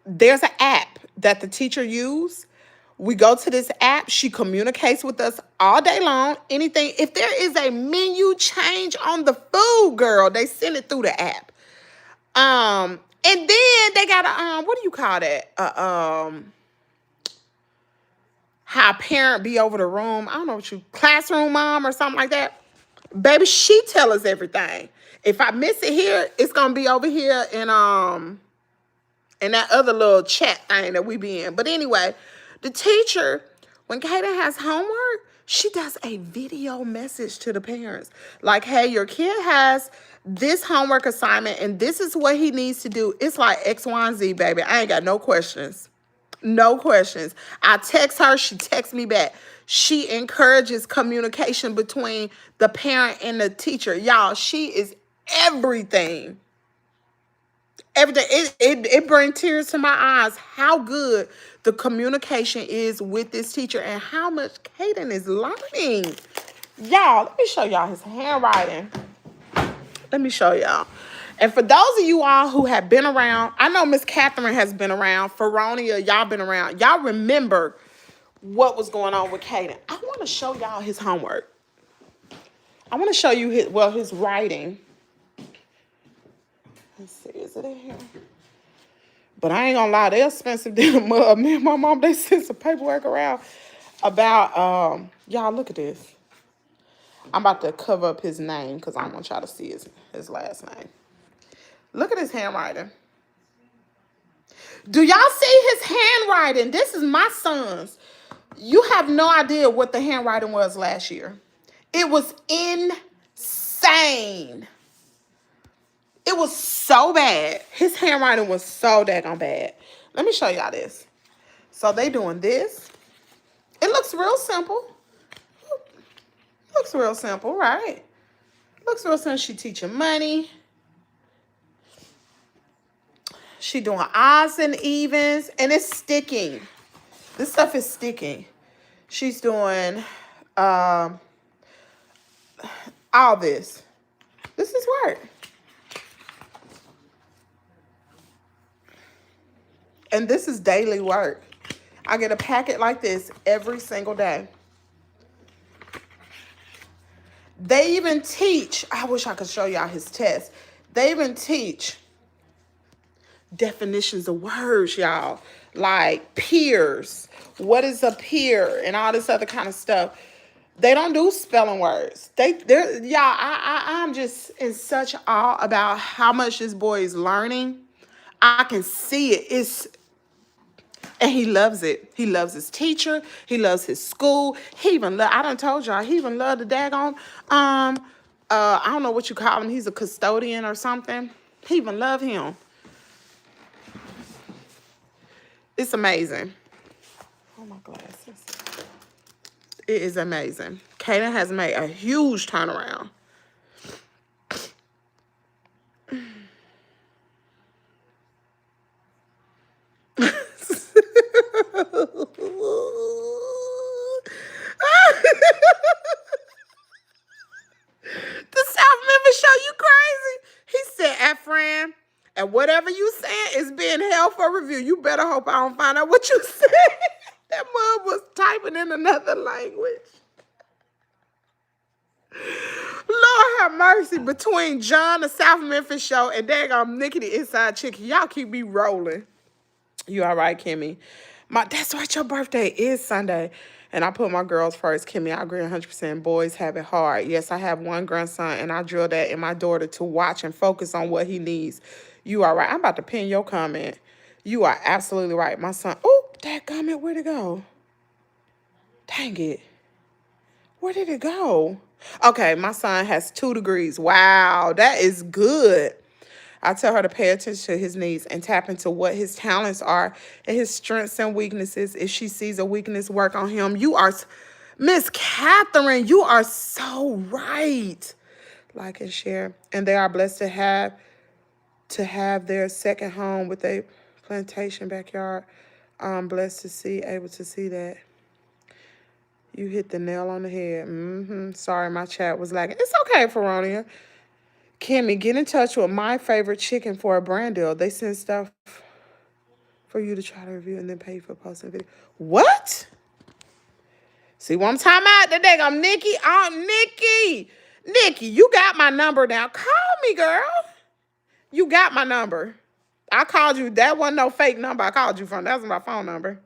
there's an app that the teacher use. We go to this app. She communicates with us all day long. Anything. If there is a menu change on the food, girl, they send it through the app. And then they got a, what do you call that? How a parent be over the room. I don't know what classroom mom or something like that. Baby, she tell us everything. If I miss it here, it's gonna be over here in that other little chat thing that we be in. But anyway, the teacher, when Kaden has homework, she does a video message to the parents. Like, hey, your kid has this homework assignment and this is what he needs to do. It's like X, Y, and Z, baby. I ain't got no questions. No questions. I text her, she texts me back. She encourages communication between the parent and the teacher. Y'all, she is everything. Everything. It brings tears to my eyes how good the communication is with this teacher and how much Kaden is learning. Y'all, let me show y'all his handwriting. Let me show y'all. And for those of you all who have been around, I know Miss Catherine has been around. Feronia, y'all been around. Y'all remember what was going on with Kaden. I want to show y'all his homework. I want to show you his writing. Let's see, is it in here? But I ain't gonna lie, they're expensive than a mug. Me and my mom, they sent some paperwork around about y'all look at this. I'm about to cover up his name because I don't want y'all to see his last name. Look at his handwriting. Do y'all see his handwriting? This is my son's. You have no idea what the handwriting was last year. It was insane. It was so bad. His handwriting was so daggone bad. Let me show y'all this. So they doing this. It looks real simple. Looks real simple, right? Looks real simple. She teaching money. She doing odds and evens. And it's sticking. This stuff is sticking. She's doing all this. This is work. And this is daily work. I get a packet like this every single day. They even teach, I wish I could show y'all his test. They even teach definitions of words, y'all. Like peers. What is a peer? And all this other kind of stuff. They don't do spelling words. They're y'all, I'm just in such awe about how much this boy is learning. I can see it. And he loves it. He loves his teacher. He loves his school. He even I done told y'all, he even loved the daggone, I don't know what you call him. He's a custodian or something. He even love him. It's amazing. Oh, my glasses. It is amazing. Kaden has made a huge turnaround. The South Memphis show, you crazy? He said, Ephraim, and whatever you saying is being held for review. You better hope I don't find out what you said. That mug was typing in another language. Lord have mercy. Between John, the South Memphis show, and daggone Nikki, the Inside Chicken, y'all keep me rolling. You all right, Kimmy? That's right, your birthday is Sunday. And I put my girls first. Kimmy, I agree 100%. Boys have it hard. Yes, I have one grandson, and I drill that in my daughter to watch and focus on what he needs. You are right. I'm about to pin your comment. You are absolutely right. My son, oh, that comment, where'd it go? Dang it. Where did it go? Okay, my son has 2 degrees. Wow, that is good. I tell her to pay attention to his needs and tap into what his talents are and his strengths and weaknesses. If she sees a weakness, work on him. You are, Miss Catherine, you are so right. Like and share. And they are blessed to have their second home with a plantation backyard. I'm blessed to see, able to see that. You hit the nail on the head. Sorry, my chat was lagging. It's okay, Feronia. Kimmy, get in touch with My Favorite Chicken for a brand deal. They send stuff for you to try to review and then pay for posting video. What? See what I'm talking about? The daggone Nikki. Oh, Nikki. Nikki, you got my number now. Call me, girl. You got my number. I called you. That wasn't no fake number I called you from. That was my phone number.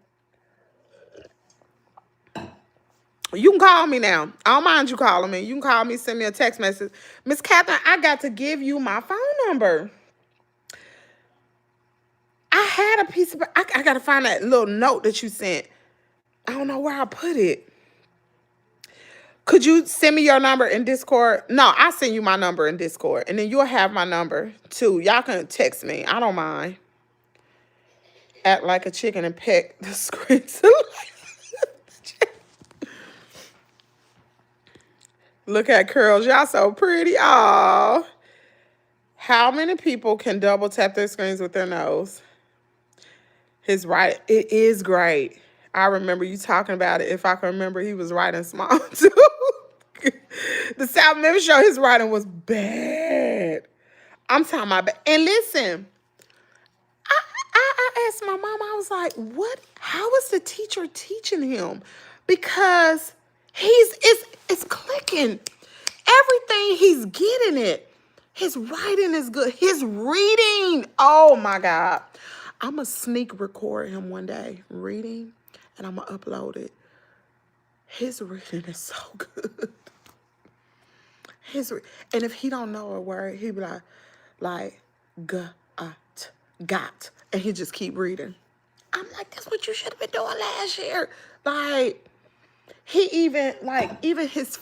You can call me now. I don't mind you calling me. You can call me, send me a text message. Miss Catherine, I got to give you my phone number. I had a piece of, I got to find that little note that you sent. I don't know where I put it. Could you send me your number in Discord? No, I'll send you my number in Discord. And then you'll have my number too. Y'all can text me. I don't mind. Act like a chicken and peck the screen to life. Look at curls. Y'all so pretty. Aw. How many people can double tap their screens with their nose? His right. It is great. I remember you talking about it. If I can remember, he was writing small too. The South Memphis show, his writing was bad. I'm talking about bad. And listen, I asked my mom, I was like, what? How is the teacher teaching him? Because it's clicking. Everything he's getting it. His writing is good. His reading. Oh my God. I'm going to sneak record him one day reading, and I'm going to upload it. His reading is so good. And if he don't know a word, he be like, got. And he just keep reading. I'm like, that's what you should have been doing last year. Like, he even his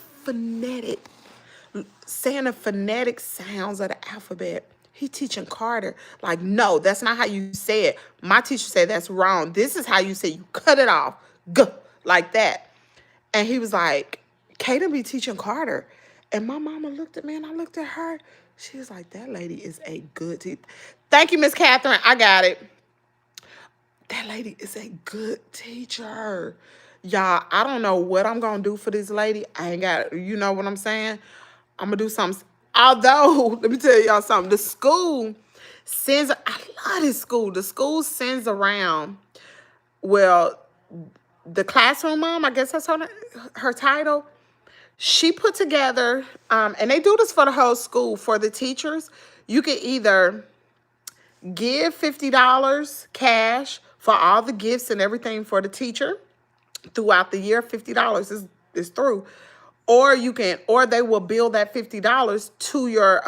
saying the phonetic sounds of the alphabet. He teaching Carter, like, no, that's not how you say it. My teacher said that's wrong. This is how you say it. You cut it off. G, like that. And he was like, Kaden be teaching Carter. And my mama looked at me and I looked at her. She was like, that lady is a good teacher. Thank you, Miss Catherine. I got it. That lady is a good teacher. Y'all, I don't know what I'm going to do for this lady. I ain't got, you know what I'm saying? I'm going to do something. Although, let me tell y'all something. The school I love this school. The school sends around, well, the classroom mom, I guess that's her title. She put together, and they do this for the whole school, for the teachers. You can either give $50 cash for all the gifts and everything for the teacher throughout the year. $50 is through. Or they will bill that $50 to your,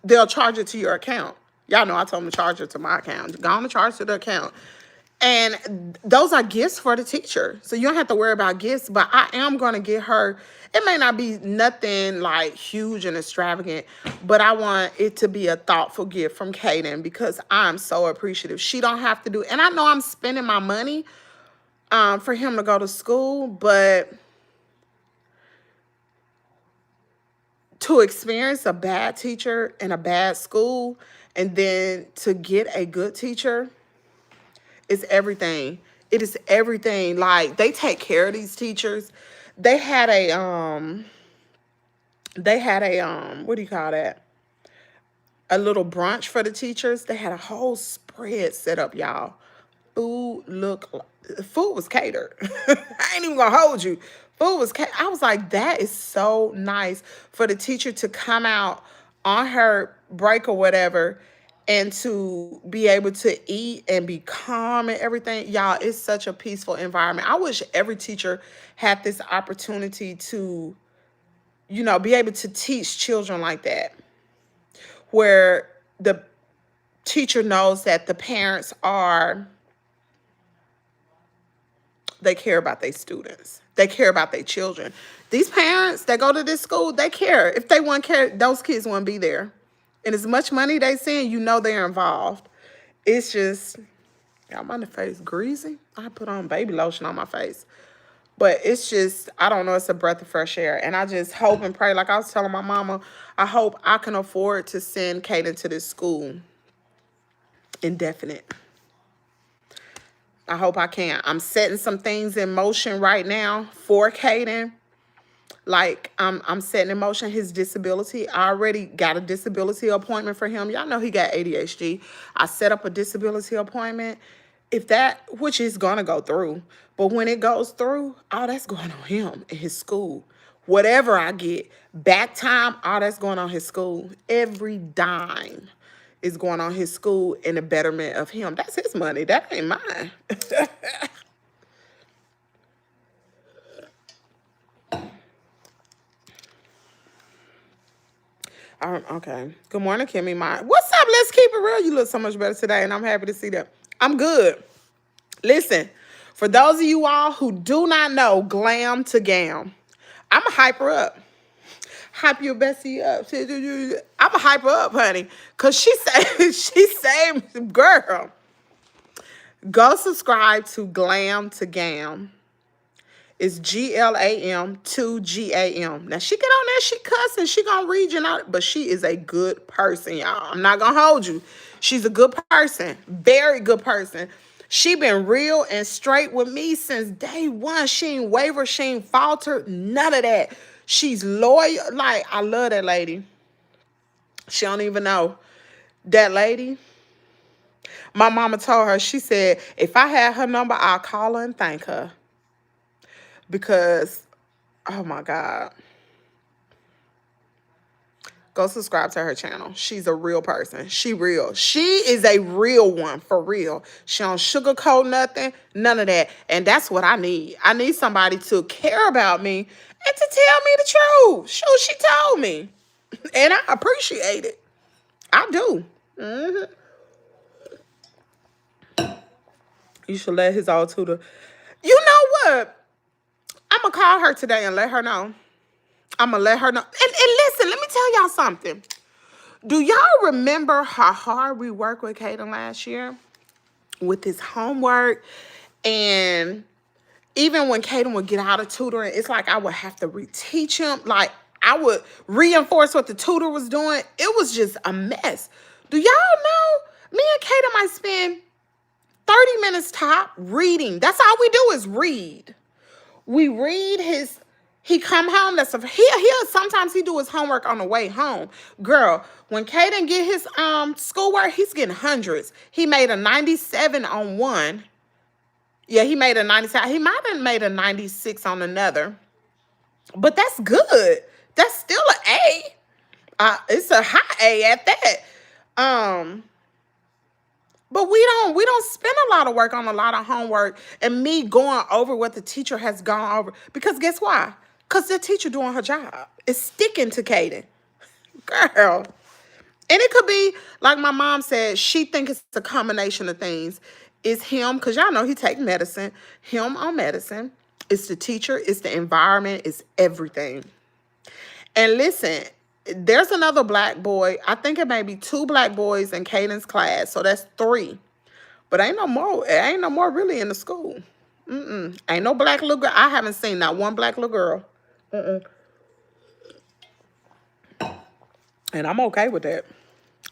they'll charge it to your account. Y'all know I told them to charge it to my account. Go on and charge to the account. And those are gifts for the teacher. So you don't have to worry about gifts, but I am going to get her. It may not be nothing like huge and extravagant, but I want it to be a thoughtful gift from Kaden because I'm so appreciative. She don't have to do, and I know I'm spending my money for him to go to school, but to experience a bad teacher in a bad school and then to get a good teacher, it's everything. It is everything. Like, they take care of these teachers. They had a what do you call that? A little brunch for the teachers. They had a whole spread set up, y'all. Food was catered. I ain't even gonna hold you. Food was catered. I was like, that is so nice for the teacher to come out on her break or whatever and to be able to eat and be calm and everything. Y'all, it's such a peaceful environment. I wish every teacher had this opportunity to, be able to teach children like that, where the teacher knows that the parents they care about their students. They care about their children. These parents that go to this school, they care. If they wouldn't care, those kids wouldn't be there. And as much money they send, they're involved. It's just, got my face greasy. I put on baby lotion on my face. But it's just, I don't know, it's a breath of fresh air. And I just hope and pray, like I was telling my mama, I hope I can afford to send Kaden to this school indefinite. I hope I can. I'm setting some things in motion right now for Kaden. Like, I'm setting in motion his disability. I already got a disability appointment for him. Y'all know he got ADHD. I set up a disability appointment. Which is going to go through. But when it goes through, all that's going on him in his school. Whatever I get, back time, all that's going on his school. Every dime is going on his school in the betterment of him. That's his money. That ain't mine. Okay. Good morning, Kimmy. What's up? Let's keep it real. You look so much better today, and I'm happy to see that. I'm good. Listen, for those of you all who do not know Glam to Gam, I'm a hyper up. Hype your bestie up. I'm a hyper up, honey. Because she saved, girl. Go subscribe to Glam to Gam. It's GLAM to GAM. Now, she get on there, she cussing, she gonna read you out, but she is a good person, y'all. I'm not gonna hold you. She's a good person, very good person. She been real and straight with me since day one. She ain't waver, she ain't falter, none of that. She's loyal. Like, I love that lady. She don't even know. That lady, my mama told her, she said, if I had her number, I'll call her and thank her. Because, oh my God. Go subscribe to her channel. She's a real person. She real. She is a real one, for real. She don't sugarcoat nothing, none of that. And that's what I need. I need somebody to care about me and to tell me the truth. Shoot, she told me. And I appreciate it. I do. You should let his old tutor. You know what? I'm going to call her today and let her know. I'm going to let her know. And listen, let me tell y'all something. Do y'all remember how hard we worked with Caden last year? With his homework. And even when Caden would get out of tutoring, it's like I would have to reteach him. Like, I would reinforce what the tutor was doing. It was just a mess. Do y'all know? Me and Caden might spend 30 minutes top reading. That's all we do is read. We read his, he come home, he'll sometimes he do his homework on the way home. Girl, when Caden get his schoolwork, he's getting hundreds. He made a 97 on one. Yeah, he made a 97. He might have made a 96 on another. But that's good. That's still an A. It's a high A at that. But we don't spend a lot of work on a lot of homework and me going over what the teacher has gone over. Because guess why? Because the teacher doing her job. It's sticking to Caden. Girl. And it could be, like my mom said, she thinks it's a combination of things. It's him, because y'all know he take medicine. Him on medicine. It's the teacher. It's the environment. It's everything. And listen, there's another black boy. I think it may be 2 black boys in Caden's class. So that's 3. But ain't no more really in the school. Ain't no black little girl. I haven't seen not one black little girl. And I'm okay with that.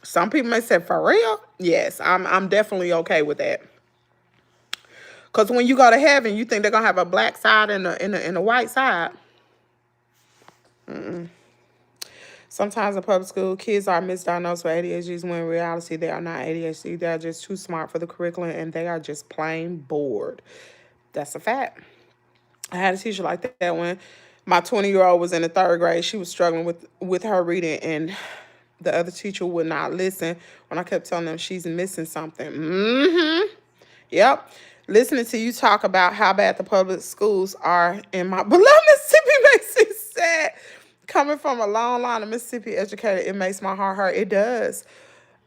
Some people may say, for real? Yes, I'm definitely okay with that. Because when you go to heaven, you think they're going to have a black side and a white side. Sometimes in public school, kids are misdiagnosed with ADHDs when in reality they are not ADHD. They are just too smart for the curriculum and they are just plain bored. That's a fact. I had a teacher like that when my 20-year-old was in the 3rd grade. She was struggling with her reading and the other teacher would not listen when I kept telling them she's missing something. Yep. Listening to you talk about how bad the public schools are in my beloved Mississippi makes me sad. Coming from a long line of Mississippi educated, it makes my heart hurt. It does.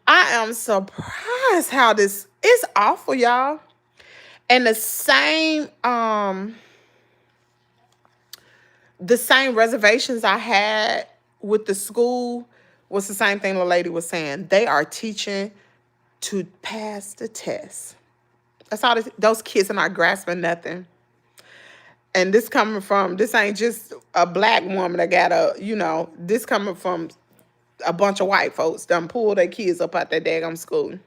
I am surprised how this is awful, y'all. And the same reservations I had with the school was the same thing the lady was saying. They are teaching to pass the test. That's all. Those kids are not grasping nothing. And this ain't just a black woman that got this coming from a bunch of white folks done pull their kids up out their daggum school.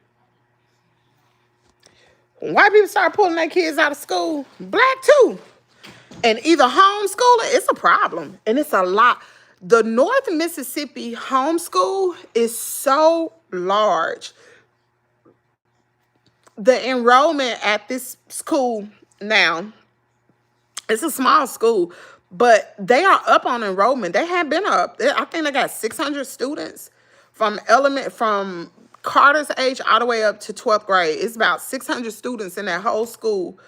When white people start pulling their kids out of school, black too. And either homeschooling, it's a problem. And it's a lot. The North Mississippi homeschool is so large. The enrollment at this school now, it's a small school, but they are up on enrollment. They have been up. I think they got 600 students from Carter's age all the way up to 12th grade. It's about 600 students in that whole school,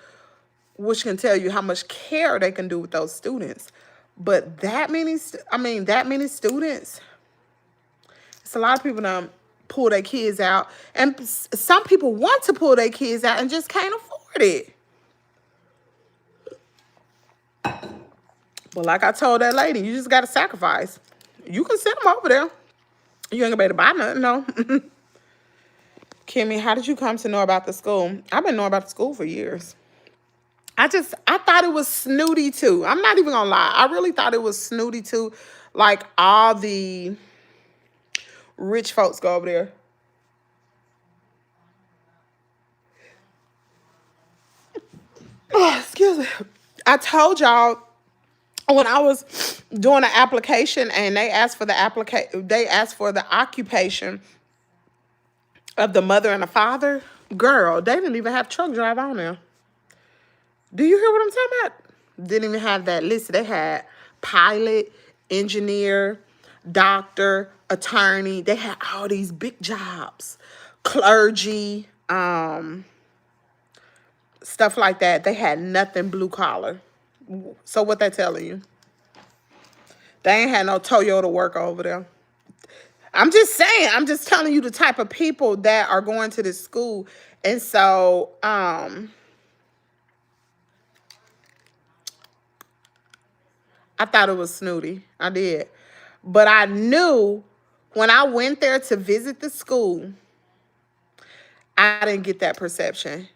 which can tell you how much care they can do with those students. But that many students, it's a lot of people that pull their kids out. And some people want to pull their kids out and just can't afford it. But like I told that lady, you just got to sacrifice. You can send them over there. You ain't gonna be able to buy nothing, no. Kimmy, how did you come to know about the school? I've been knowing about the school for years. I thought it was snooty too. I'm not even gonna lie. I really thought it was snooty too. Like all the rich folks go over there. Oh, excuse me. I told y'all when I was doing an application and they asked for the occupation of the mother and the father. Girl, they didn't even have truck drive on there. Do you hear what I'm talking about? Didn't even have that listed. They had pilot, engineer, doctor, attorney. They had all these big jobs, clergy, stuff like that. They had nothing blue collar. So what they telling you? They ain't had no Toyota worker over there. I'm just saying. I'm just telling you the type of people that are going to this school. And so, I thought it was snooty. I did. But I knew when I went there to visit the school, I didn't get that perception.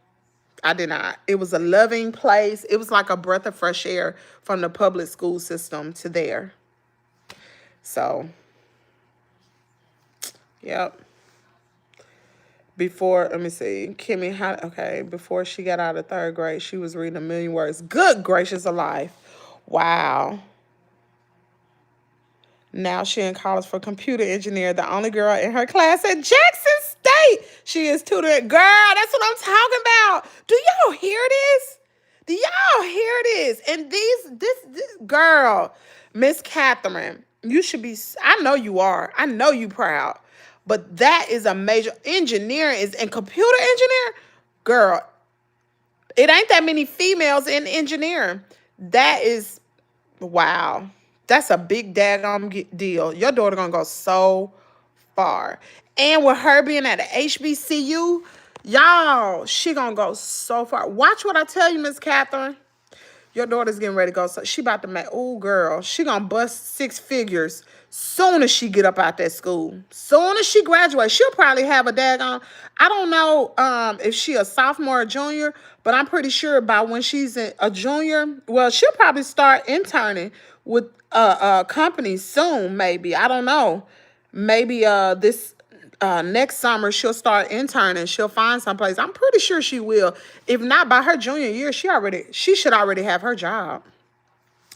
I did not. It was a loving place. It was like a breath of fresh air from the public school system to there. So, yep. Before, let me see, before she got out of third grade, she was reading a million words. Good gracious alive. Wow. Now she in college for computer engineer, the only girl in her class at Jackson State. She is tutoring. Girl, that's what I'm talking about. Do y'all hear this? Do y'all hear this? And this girl, Miss Catherine, you should be, I know you are. I know you proud. But that is a major, engineering is, and computer engineer, girl, it ain't that many females in engineering. That is, wow. That's a big daggone deal. Your daughter gonna go so far. And with her being at the HBCU, y'all, she gonna go so far. Watch what I tell you, Miss Catherine. Your daughter's getting ready to go. So she about to make, oh girl, she gonna bust six figures soon as she get up out that school. Soon as she graduates, she'll probably have a daggone, I don't know if she a sophomore or junior, but I'm pretty sure by when she's a junior, well, she'll probably start interning with a company soon, maybe. I don't know. Maybe this next summer she'll start interning. She'll find someplace. I'm pretty sure she will. If not by her junior year, she should already have her job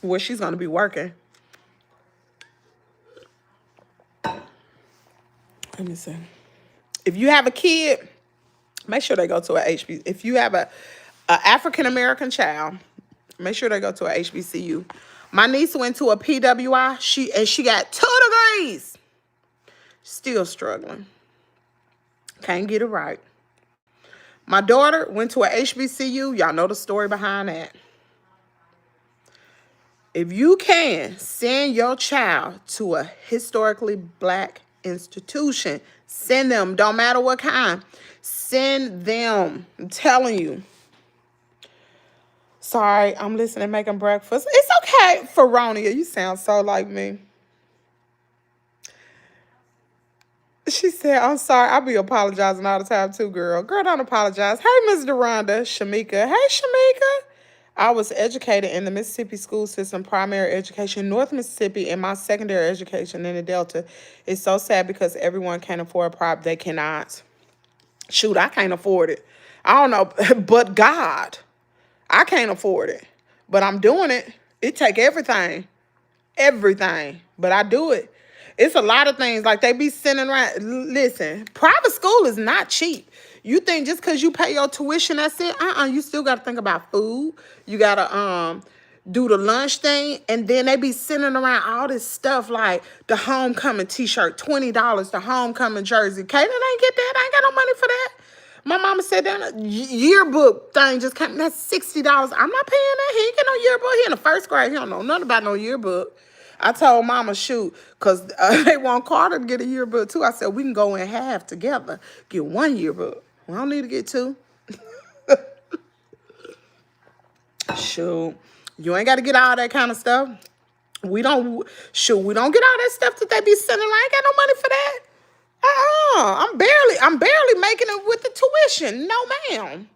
where she's gonna be working. Let me see. If you have a kid, make sure they go to a HB. If you have a African American child, make sure they go to a HBCU. My niece went to a PWI. She got 2 degrees. Still struggling. Can't get it right. My daughter went to a HBCU. Y'all know the story behind that. If you can, send your child to a historically black institution. Send them. Don't matter what kind. Send them. I'm telling you. Sorry, I'm listening, making breakfast. It's okay, Feronia. You sound so like me. She said, I'm sorry. I be apologizing all the time too, girl. Girl, don't apologize. Hey, Miss Deronda. Shamika. Hey, Shamika. I was educated in the Mississippi school system, primary education, North Mississippi, and my secondary education in the Delta. It's so sad because everyone can't afford private. They cannot. Shoot, I can't afford it. I don't know, but God, I can't afford it. But I'm doing it. It take everything, but I do it. It's a lot of things like they be sending around. Listen, private school is not cheap. You think just because you pay your tuition, that's it? You still got to think about food. You got to do the lunch thing, and then they be sending around all this stuff like the homecoming t-shirt, $20, the homecoming jersey. Kaden ain't get that. I ain't got no money for that. My mama said that yearbook thing just came. That's $60. I'm not paying that. He ain't get no yearbook. He in the first grade. He don't know nothing about no yearbook. I told mama, shoot, because they want Carter to get a yearbook too. I said, we can go in half together. Get one yearbook. We don't need to get two. Shoot. You ain't got to get all that kind of stuff. We don't get all that stuff that they be sending. I ain't got no money for that. I'm barely making it with the tuition. No, ma'am.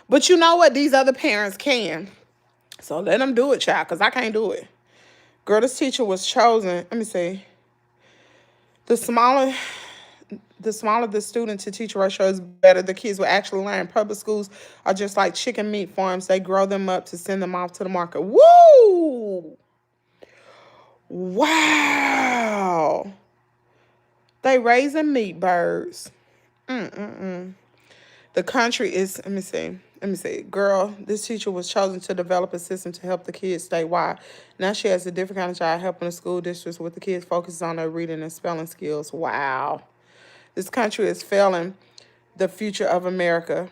But you know what? These other parents can. So let them do it, child, because I can't do it. Girl, this teacher was chosen. Let me see. The smaller the student to teacher ratio is better. The kids will actually learn. Public schools are just like chicken meat farms. They grow them up to send them off to the market. Woo! Wow. They raising meat birds. The The country is, let me see. Girl, this teacher was chosen to develop a system to help the kids statewide. Now she has a different kind of job helping the school districts with the kids focuses on their reading and spelling skills. Wow. This country is failing the future of America.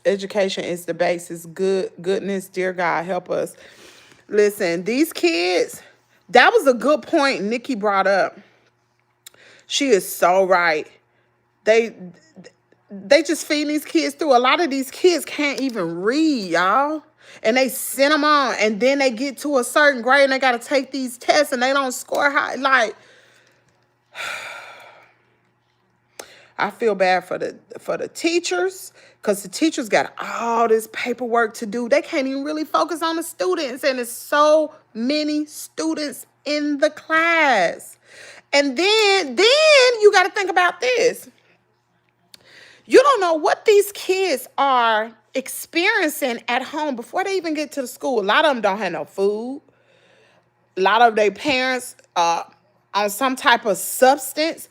Education is the basis. Goodness, dear God, help us. Listen, these kids, that was a good point Nikki brought up. She is so right. They they just feed these kids through. A lot of these kids can't even read, y'all. And they send them on, and then they get to a certain grade and they got to take these tests and they don't score high. Like, I feel bad for the teachers, because the teachers got all this paperwork to do. They can't even really focus on the students, and there's so many students in the class. And then you got to think about this. You don't know what these kids are experiencing at home before they even get to the school. A lot of them don't have no food. A lot of their parents on some type of substance.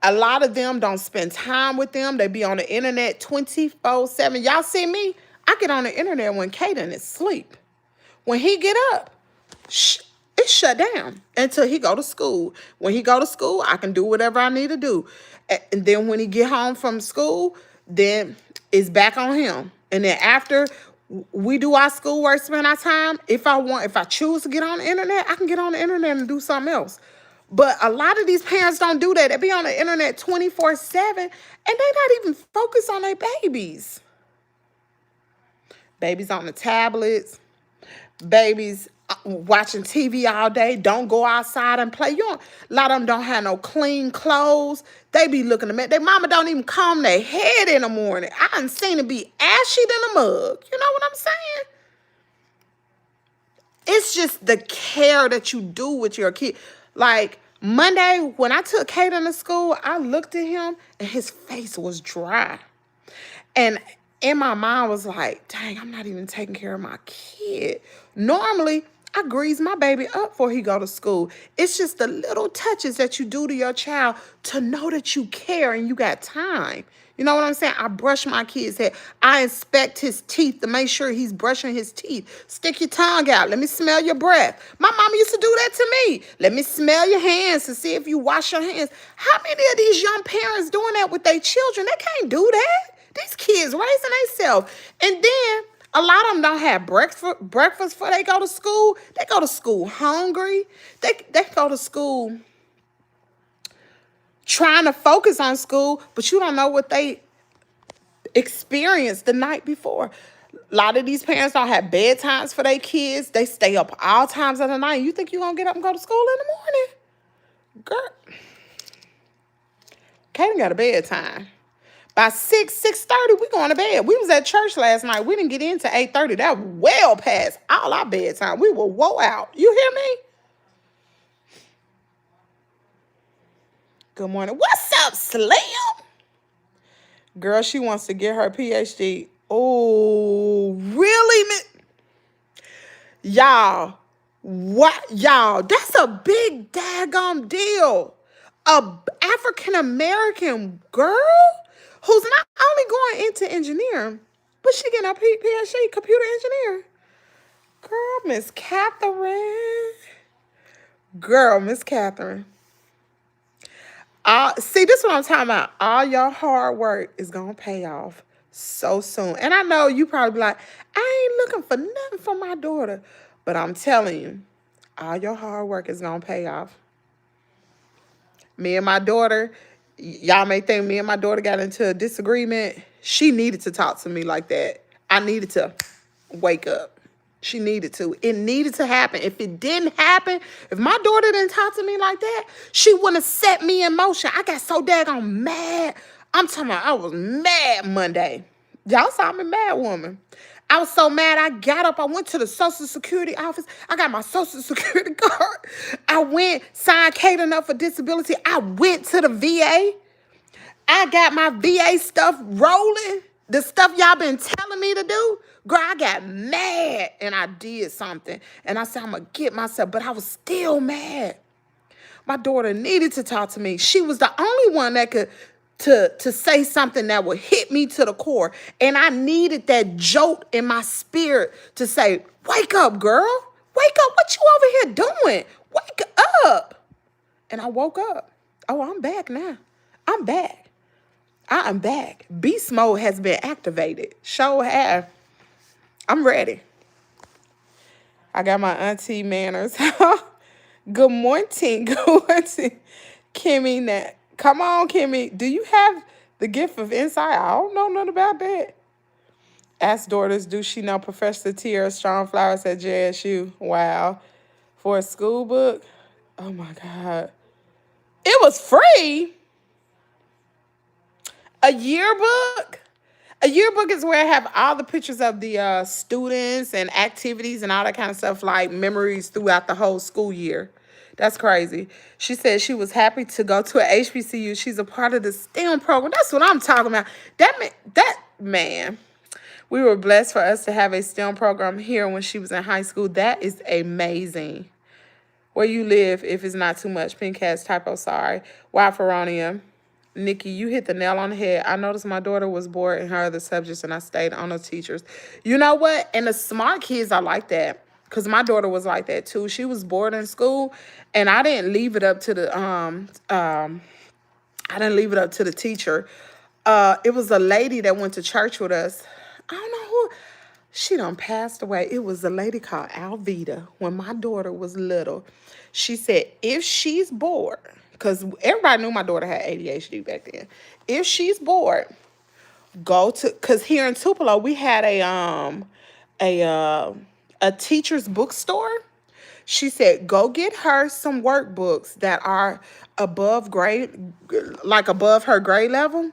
A lot of them don't spend time with them. They be on the internet 24/7. Y'all see me? I get on the internet when Kaden is asleep. When he get up, it's shut down until he go to school. When he go to school, I can do whatever I need to do. And then when he get home from school, then it's back on him. And then after we do our schoolwork, spend our time, if I choose to get on the internet, I can get on the internet and do something else. But a lot of these parents don't do that. They be on the internet 24/7, and they not even focused on their babies. Babies on the tablets, babies watching TV all day, don't go outside and play. A lot of them don't have no clean clothes. They be looking at me. Their mama don't even comb their head in the morning. I done seen it be ashy than a mug. You know what I'm saying? It's just the care that you do with your kid. Like Monday, when I took Kaden to school, I looked at him and his face was dry. And in my mind was like, dang, I'm not even taking care of my kid. Normally, I grease my baby up before he go to school. It's just the little touches that you do to your child to know that you care and you got time. You know what I'm saying? I brush my kid's head. I inspect his teeth to make sure he's brushing his teeth. Stick your tongue out. Let me smell your breath. My mama used to do that to me. Let me smell your hands to see if you wash your hands. How many of these young parents doing that with their children? They can't do that. These kids raising themselves. And then a lot of them don't have breakfast before they go to school. They go to school hungry. They go to school trying to focus on school, but you don't know what they experienced the night before. A lot of these parents don't have bedtimes for their kids. They stay up all times of the night. You think you're going to get up and go to school in the morning? Girl. Kaden got a bedtime. By 6:30, we going to bed. We was at church last night. We didn't get in till 8:30. That well past all our bedtime. We were woe out. You hear me? Good morning. What's up, Slim? Girl, she wants to get her PhD. Oh, really? Y'all, what? Y'all, that's a big daggone deal. A African-American girl who's not only going into engineering, but she getting a PhD, computer engineer. Girl, Miss Catherine. Girl, Miss Catherine. See, this is what I'm talking about. All your hard work is going to pay off so soon. And I know you probably be like, I ain't looking for nothing for my daughter. But I'm telling you, all your hard work is going to pay off. Me and my daughter, y'all may think me and my daughter got into a disagreement. She needed to talk to me like that. I needed to wake up. She needed to. It needed to happen. If it didn't happen, if my daughter didn't talk to me like that, she wouldn't have set me in motion. I got so daggone mad. I'm talking about I was mad Monday. Y'all saw me mad woman. I was so mad. I got up. I went to the Social Security office. I got my Social Security card. I went, signed Kaden up for disability. I went to the VA. I got my VA stuff rolling. The stuff y'all been telling me to do. Girl, I got mad and I did something. And I said, I'm going to get myself. But I was still mad. My daughter needed to talk to me. She was the only one that could to say something that would hit me to the core. And I needed that jolt in my spirit to say, wake up, girl. Wake up. What you over here doing? Wake up. And I woke up. Oh, I'm back now. I'm back. I am back. Beast mode has been activated. Show have. I'm ready. I got my auntie manners. Good morning. Good morning. Kimmy, now, come on, Kimmy. Do you have the gift of insight? I don't know nothing about that. Ask daughters, do she know Professor Tierra Strong Flowers at JSU? Wow. For a school book? Oh my God. It was free. A yearbook? A yearbook is where I have all the pictures of the students and activities and all that kind of stuff, like memories throughout the whole school year. That's crazy. She said she was happy to go to a HBCU. She's a part of the STEM program. That's what I'm talking about. That man. We were blessed for us to have a STEM program here when she was in high school. That is amazing. Where you live, if it's not too much. Pink Cat's typo, sorry. Wild Feronium. Nikki, you hit the nail on the head. I noticed my daughter was bored in her other subjects, and I stayed on her teachers. You know what? And the smart kids are like that, because my daughter was like that too. She was bored in school, and I didn't leave it up to the I didn't leave it up to the teacher. It was a lady that went to church with us. I don't know who. She done passed away. It was a lady called Alvita when my daughter was little. She said, if she's bored, because everybody knew my daughter had ADHD back then. If she's bored, go to, because here in Tupelo, we had a teacher's bookstore. She said, go get her some workbooks that are above grade, like above her grade level,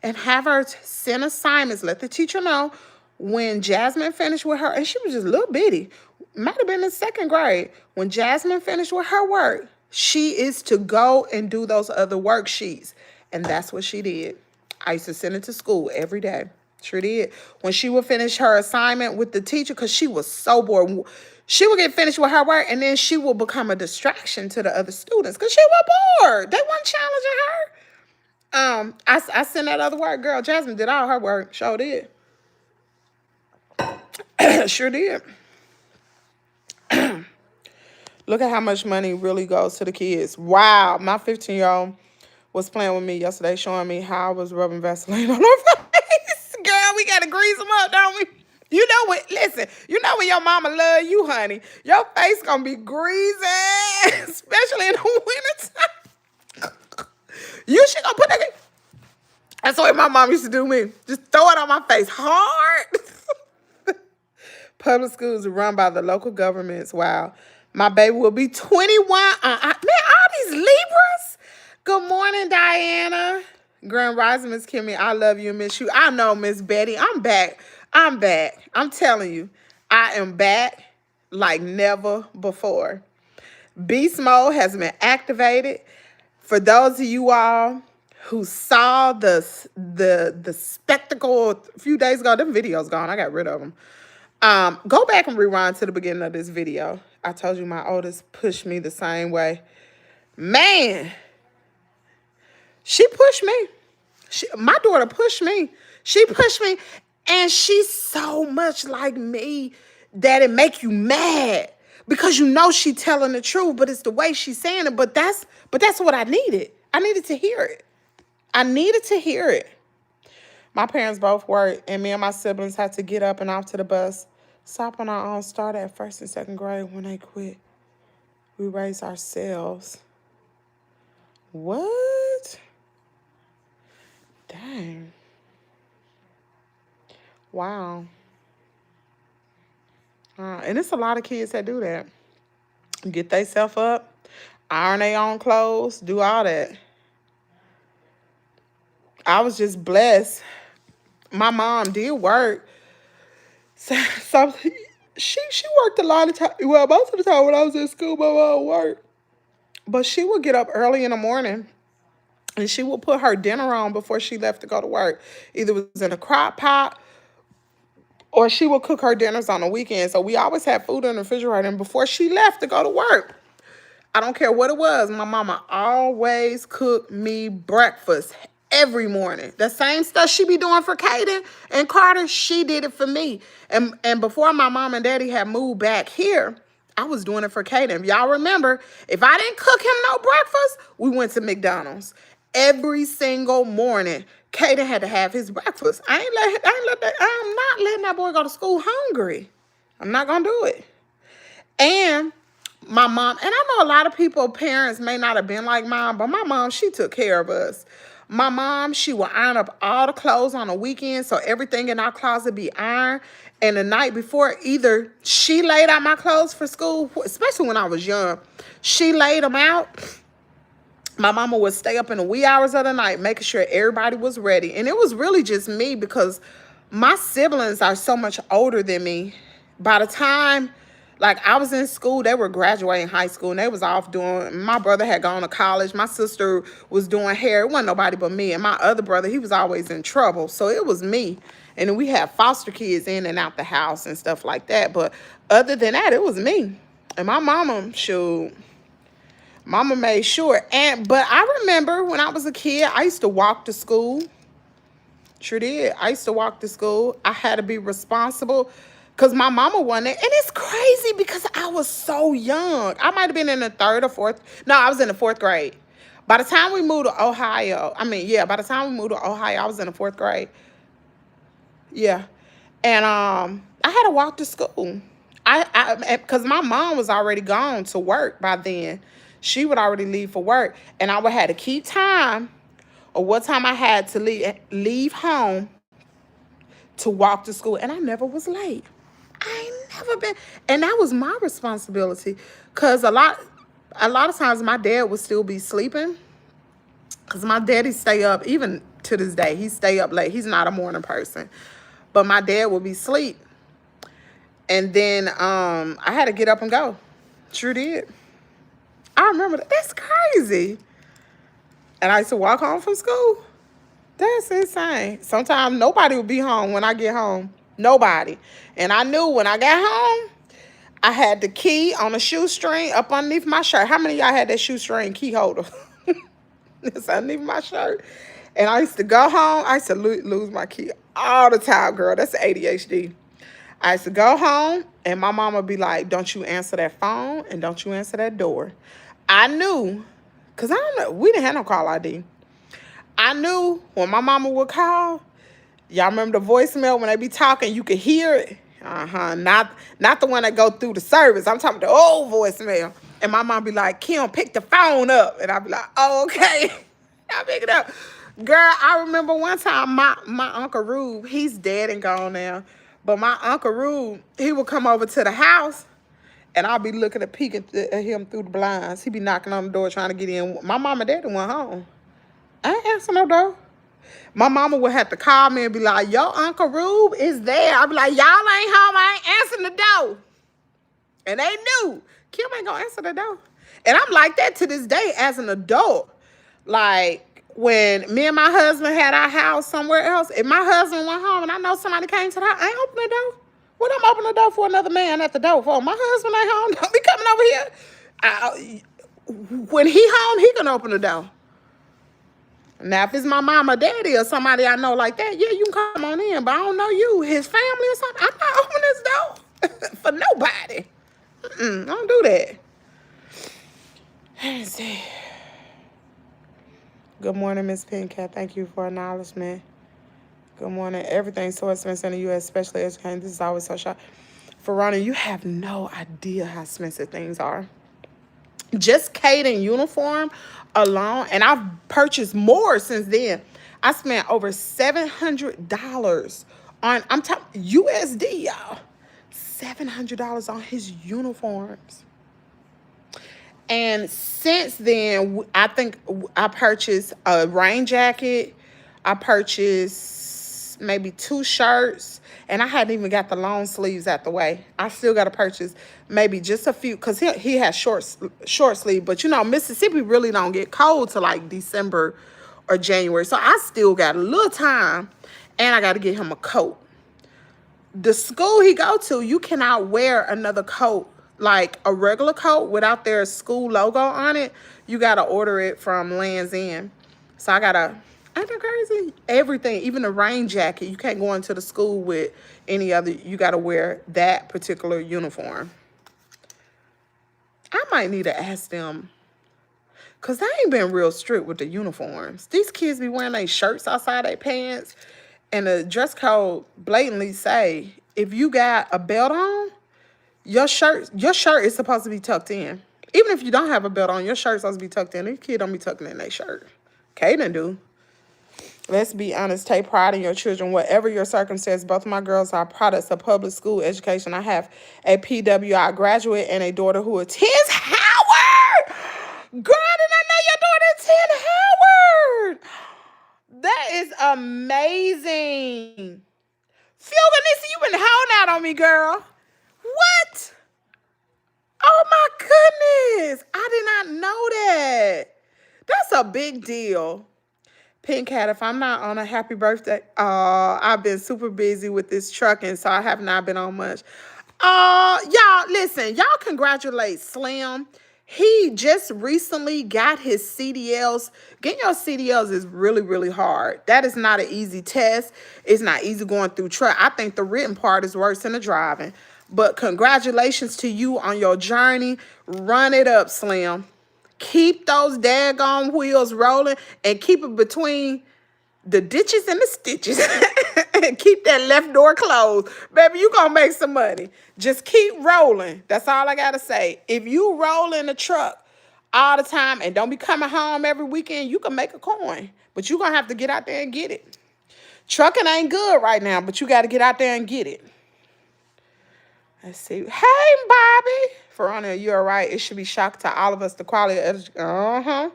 and have her send assignments. Let the teacher know when Jasmine finished with her, and she was just a little bitty, might have been in second grade. When Jasmine finished with her work, she is to go and do those other worksheets. And that's what she did. I used to send her to school every day. Sure did. When she would finish her assignment with the teacher, because she was so bored, she would get finished with her work, and then she would become a distraction to the other students because she was bored. They weren't challenging her. I sent that other work. Girl, Jasmine did all her work. Sure did. Sure did. Look at how much money really goes to the kids. Wow. My 15-year-old was playing with me yesterday, showing me how I was rubbing Vaseline on her face. Girl, we got to grease them up, don't we? You know what? Listen, you know when your mama love you, honey, your face going to be greasy, especially in the wintertime. You should go put that. That's what my mom used to do to me. Just throw it on my face hard. Public schools are run by the local governments. Wow. My baby will be 21. Man, all these Libras. Good morning, Diana. Grand Rising, Miss Kimmy. I love you and miss you. I know, Miss Betty. I'm back. I'm back. I'm telling you, I am back like never before. Beast mode has been activated. For those of you all who saw the spectacle a few days ago, them videos gone. I got rid of them. Go back and rewind to the beginning of this video. I told you my oldest pushed me the same way. Man, she pushed me. My daughter pushed me. She pushed me, and she's so much like me that it make you mad because you know she telling the truth, but it's the way she's saying it. But that's what I needed. I needed to hear it. I needed to hear it. My parents both worked, and me and my siblings had to get up and off to the bus. Stop on our own, start at first and second grade. When they quit, we raised ourselves. What? Dang. Wow. And it's a lot of kids that do that. Get themselves up, iron their own clothes, do all that. I was just blessed. My mom did work. So she worked a lot of time. Well, most of the time when I was in school, my mom worked. But she would get up early in the morning and she would put her dinner on before she left to go to work. Either it was in a crock pot or she would cook her dinners on the weekend. So we always had food in the refrigerator. And before she left to go to work, I don't care what it was, my mama always cooked me breakfast. every morning. The same stuff she be doing for Kaden and Carter, she did it for me. And before my mom and daddy had moved back here, I was doing it for Kaden. Y'all remember, if I didn't cook him no breakfast, we went to McDonald's. Every single morning, Kaden had to have his breakfast. I'm not letting that boy go to school hungry. I'm not gonna do it. And my mom, and I know a lot of people, parents may not have been like mine, but my mom, she took care of us. My mom, she would iron up all the clothes on the weekend, so everything in our closet be ironed. And the night before, either she laid out my clothes for school, especially when I was young, she laid them out. My mama would stay up in the wee hours of the night, making sure everybody was ready. And it was really just me because my siblings are so much older than me. By the time, like, I was in school, they were graduating high school, and they was off doing, my brother had gone to college. My sister was doing hair. It wasn't nobody but me. And my other brother, he was always in trouble. So it was me. And then we had foster kids in and out the house and stuff like that. But other than that, it was me. And my mama, shoot, mama made sure. But I remember when I was a kid, I used to walk to school. Sure did. I used to walk to school. I had to be responsible because my mama wanted it. And it's crazy because I was so young. I might have been in the third or fourth. No, I was in the fourth grade. By the time we moved to Ohio, by the time we moved to Ohio, I was in the fourth grade. Yeah. And I had to walk to school. Because my mom was already gone to work by then. She would already leave for work. And I would have to keep time or what time I had to leave home to walk to school. And I never was late. I ain't never been. And that was my responsibility. Because a lot of times my dad would still be sleeping. Because my daddy stay up, even to this day, he stay up late. He's not a morning person. But my dad would be asleep. And then I had to get up and go. Sure did. I remember that. That's crazy. And I used to walk home from school. That's insane. Sometimes nobody would be home when I get home. Nobody. And I knew when I got home, I had the key on a shoestring up underneath my shirt. How many of y'all had that shoestring key holder? It's underneath my shirt. And I used to go home. I used to lose my key all the time, girl. That's ADHD. I used to go home, and my mama would be like, don't you answer that phone, and don't you answer that door. I knew, because I don't know, we didn't have no call ID. I knew when my mama would call, y'all remember the voicemail when they be talking, you could hear it? Not the one that go through the service. I'm talking the old voicemail. And my mom be like, Kim, pick the phone up. And I be like, oh, okay. I pick it up. Girl, I remember one time my Uncle Rube, he's dead and gone now. But my Uncle Rube, he would come over to the house, and I'll be looking at peeking at him through the blinds. He be knocking on the door trying to get in. My mama and daddy went home. I ain't answering no door. My mama would have to call me and be like, yo, Uncle Rube is there. I'd be like, y'all ain't home. I ain't answering the door. And they knew Kim ain't gonna answer the door. And I'm like that to this day as an adult. Like, when me and my husband had our house somewhere else, if my husband went home and I know somebody came to the house, I ain't open the door. What I'm opening the door for another man at the door for? My husband ain't home. Don't be coming over here. When he home, he can open the door. Now, if it's my mama, daddy, or somebody I know like that, yeah, you can come on in. But I don't know you, his family or something. I'm not opening this door for nobody. Don't do that. Let's see. Good morning, Miss Pincat. Thank you for acknowledgement. Good morning. Everything's so expensive in the U.S., especially education. This is always so shocking. Verona, you have no idea how expensive things are. Just Caden uniform alone, and I've purchased more since then. I spent over $700 on, I'm talking USD, y'all. $700 on his uniforms. And since then, I think I purchased a rain jacket. I purchased maybe 2 shirts. And I hadn't even got the long sleeves out the way. I still got to purchase maybe just a few. Because he has short sleeve. But, you know, Mississippi really don't get cold till like December or January. So I still got a little time. And I got to get him a coat. The school he go to, you cannot wear another coat. Like a regular coat without their school logo on it, you got to order it from Land's End. So I Ain't that crazy? Everything, even the rain jacket, you can't go into the school with any other. You got to wear that particular uniform. I might need to ask them because they ain't been real strict with the uniforms. These kids be wearing their shirts outside their pants, and the dress code blatantly say if you got a belt on, your shirt is supposed to be tucked in. Even if you don't have a belt on, your shirt's supposed to be tucked in. These kids don't be tucking in their shirt. Kaden do. Let's be honest. Take pride in your children, whatever your circumstance. Both of my girls are products of public school education. I have a PWI graduate and a daughter who attends Howard. Girl, did I know your daughter attend Howard? That is amazing. Phil, you've been holding out on me, girl. What? Oh my goodness. I did not know that. That's a big deal. Pink Cat, if I'm not on a happy birthday, I've been super busy with this trucking, so I have not been on much. Y'all, listen, y'all congratulate Slim. He just recently got his CDLs. Getting your CDLs is really, really hard. That is not an easy test. It's not easy going through truck. I think the written part is worse than the driving. But congratulations to you on your journey. Run it up, Slim. Keep those daggone wheels rolling and keep it between the ditches and the stitches. And keep that left door closed. Baby, you gonna make some money. Just keep rolling. That's all I gotta say. If you roll in the truck all the time and don't be coming home every weekend, you can make a coin. But you gonna have to get out there and get it. Trucking ain't good right now, but you gotta get out there and get it. Let's see. Hey, Bobby. Verona, you're right. It should be shock to all of us. The quality of education. Uh-huh.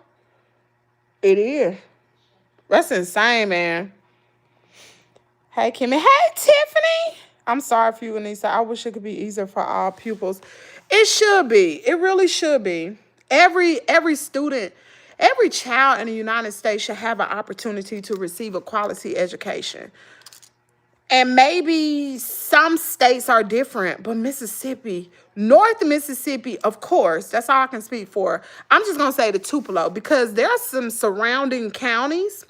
It is. That's insane, man. Hey, Kimmy. Hey, Tiffany. I'm sorry for you, Anissa. I wish it could be easier for all pupils. It should be. It really should be. Every student, every child in the United States should have an opportunity to receive a quality education. And maybe some states are different, but Mississippi, North Mississippi, of course, that's all I can speak for. I'm just going to say the Tupelo because there are some surrounding counties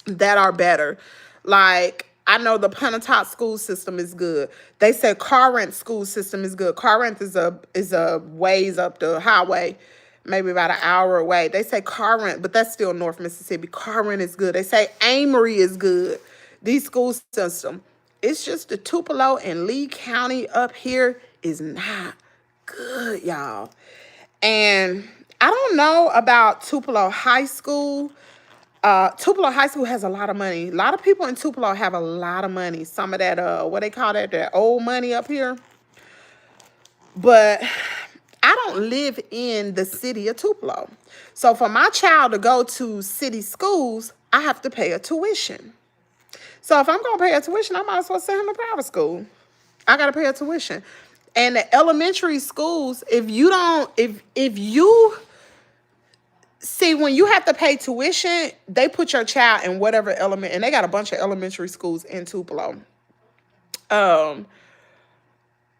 that are better. Like, I know the Pontotoc school system is good. They said Corinth school system is good. Corinth is a ways up the highway, maybe about an hour away. They say Corinth, but that's still North Mississippi. Corinth is good. They say Amory is good. These school system. It's just the Tupelo and Lee County up here is not good, y'all. And I don't know about Tupelo High School. Tupelo High School has a lot of money. A lot of people in Tupelo have a lot of money. Some of that, what they call that old money up here. But I don't live in the city of Tupelo. So for my child to go to city schools, I have to pay a tuition. So if I'm going to pay a tuition, I might as well send him to private school. I got to pay a tuition. And the elementary schools, if you see, when you have to pay tuition, they put your child in whatever element, and they got a bunch of elementary schools in Tupelo.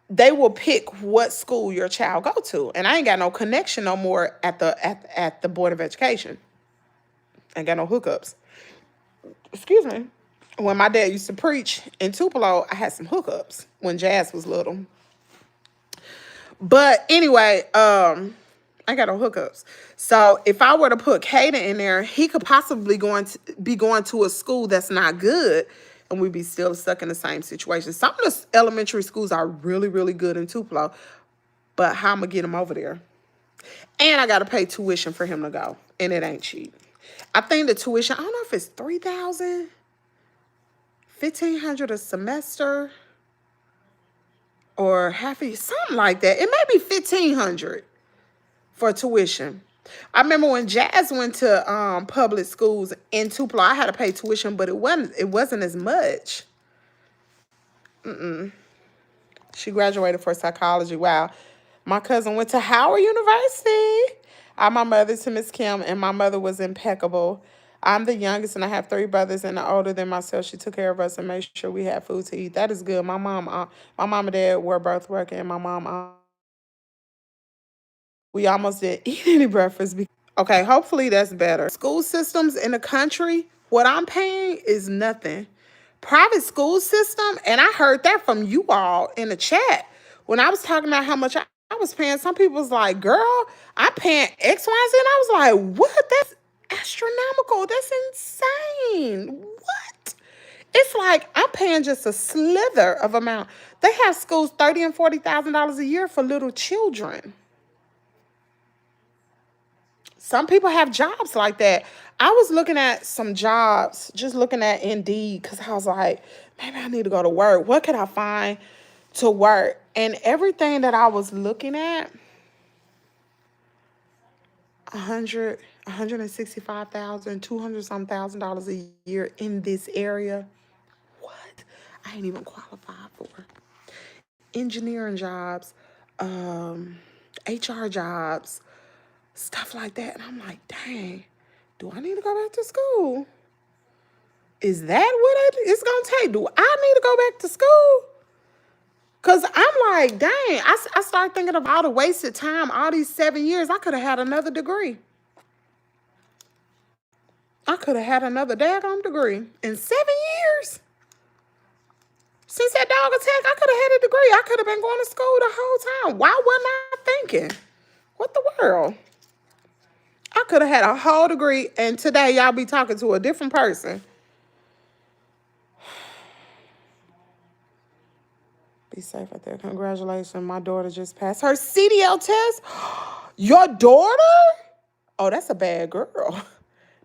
They will pick what school your child go to. And I ain't got no connection no more at the Board of Education. I ain't got no hookups. Excuse me. When my dad used to preach in Tupelo, I had some hookups when Jazz was little. But anyway, I got no hookups. So if I were to put Caden in there, he could possibly be going to a school that's not good, and we'd be still stuck in the same situation. Some of the elementary schools are really, really good in Tupelo, but how am I gonna get him over there? And I got to pay tuition for him to go, and it ain't cheap. I think the tuition, I don't know if it's $3,000, $1,500 a semester, or something like that. It may be $1,500 for tuition. I remember when Jazz went to public schools in Tupelo, I had to pay tuition, but it wasn't as much. She graduated for psychology. Wow. My cousin went to Howard University. I'm my mother to Miss Kim, and my mother was impeccable. I'm the youngest, and I have 3 brothers, and the older than myself. She took care of us and made sure we had food to eat. That is good. My mom and dad were both working, and my mom, we almost didn't eat any breakfast. Okay, hopefully that's better. School systems in the country, What I'm paying is nothing. Private school system, and I heard that from you all in the chat when I was talking about how much I was paying. Some people was like, "Girl, I'm paying X, Y, Z," and I was like, "What? That's astronomical. That's insane. What?" It's like I'm paying just a slither of amount. They have schools $30,000 and $40,000 a year for little children. Some people have jobs like that. I was looking at some jobs, just looking at Indeed, because I was like, maybe I need to go to work. What could I find to work? And everything that I was looking at, 100, 165,000, 200 some $1,000 a year in this area. What? I ain't even qualified for engineering jobs, HR jobs, stuff like that. And I'm like, dang, do I need to go back to school? Is that what it's going to take? Do I need to go back to school? Because I'm like, dang, I start thinking of all the wasted time, all these 7 years. I could have had another degree. I could have had another daggone degree in 7 years. Since that dog attack, I could have had a degree. I could have been going to school the whole time. Why wasn't I thinking? What the world? I could have had a whole degree, and today y'all be talking to a different person. Be safe out there. Congratulations. My daughter just passed her CDL test. Your daughter? Oh, that's a bad girl.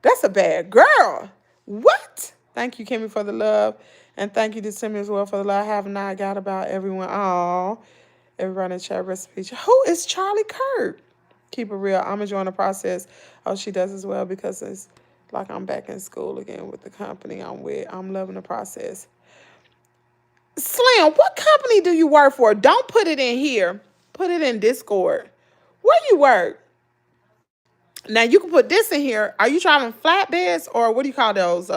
That's a bad girl. What? Thank you, Kimmy, for the love. And thank you to Timmy as well for the love. I have not got about everyone. Oh, everybody in the chat recipe. Who is Charlie Kirk? Keep it real. I'm enjoying the process. Oh, she does as well because it's like I'm back in school again with the company I'm with. I'm loving the process. Slim, what company do you work for? Don't put it in here. Put it in Discord. Where you work? Now you can put this in here. Are you driving flatbeds or what do you call those?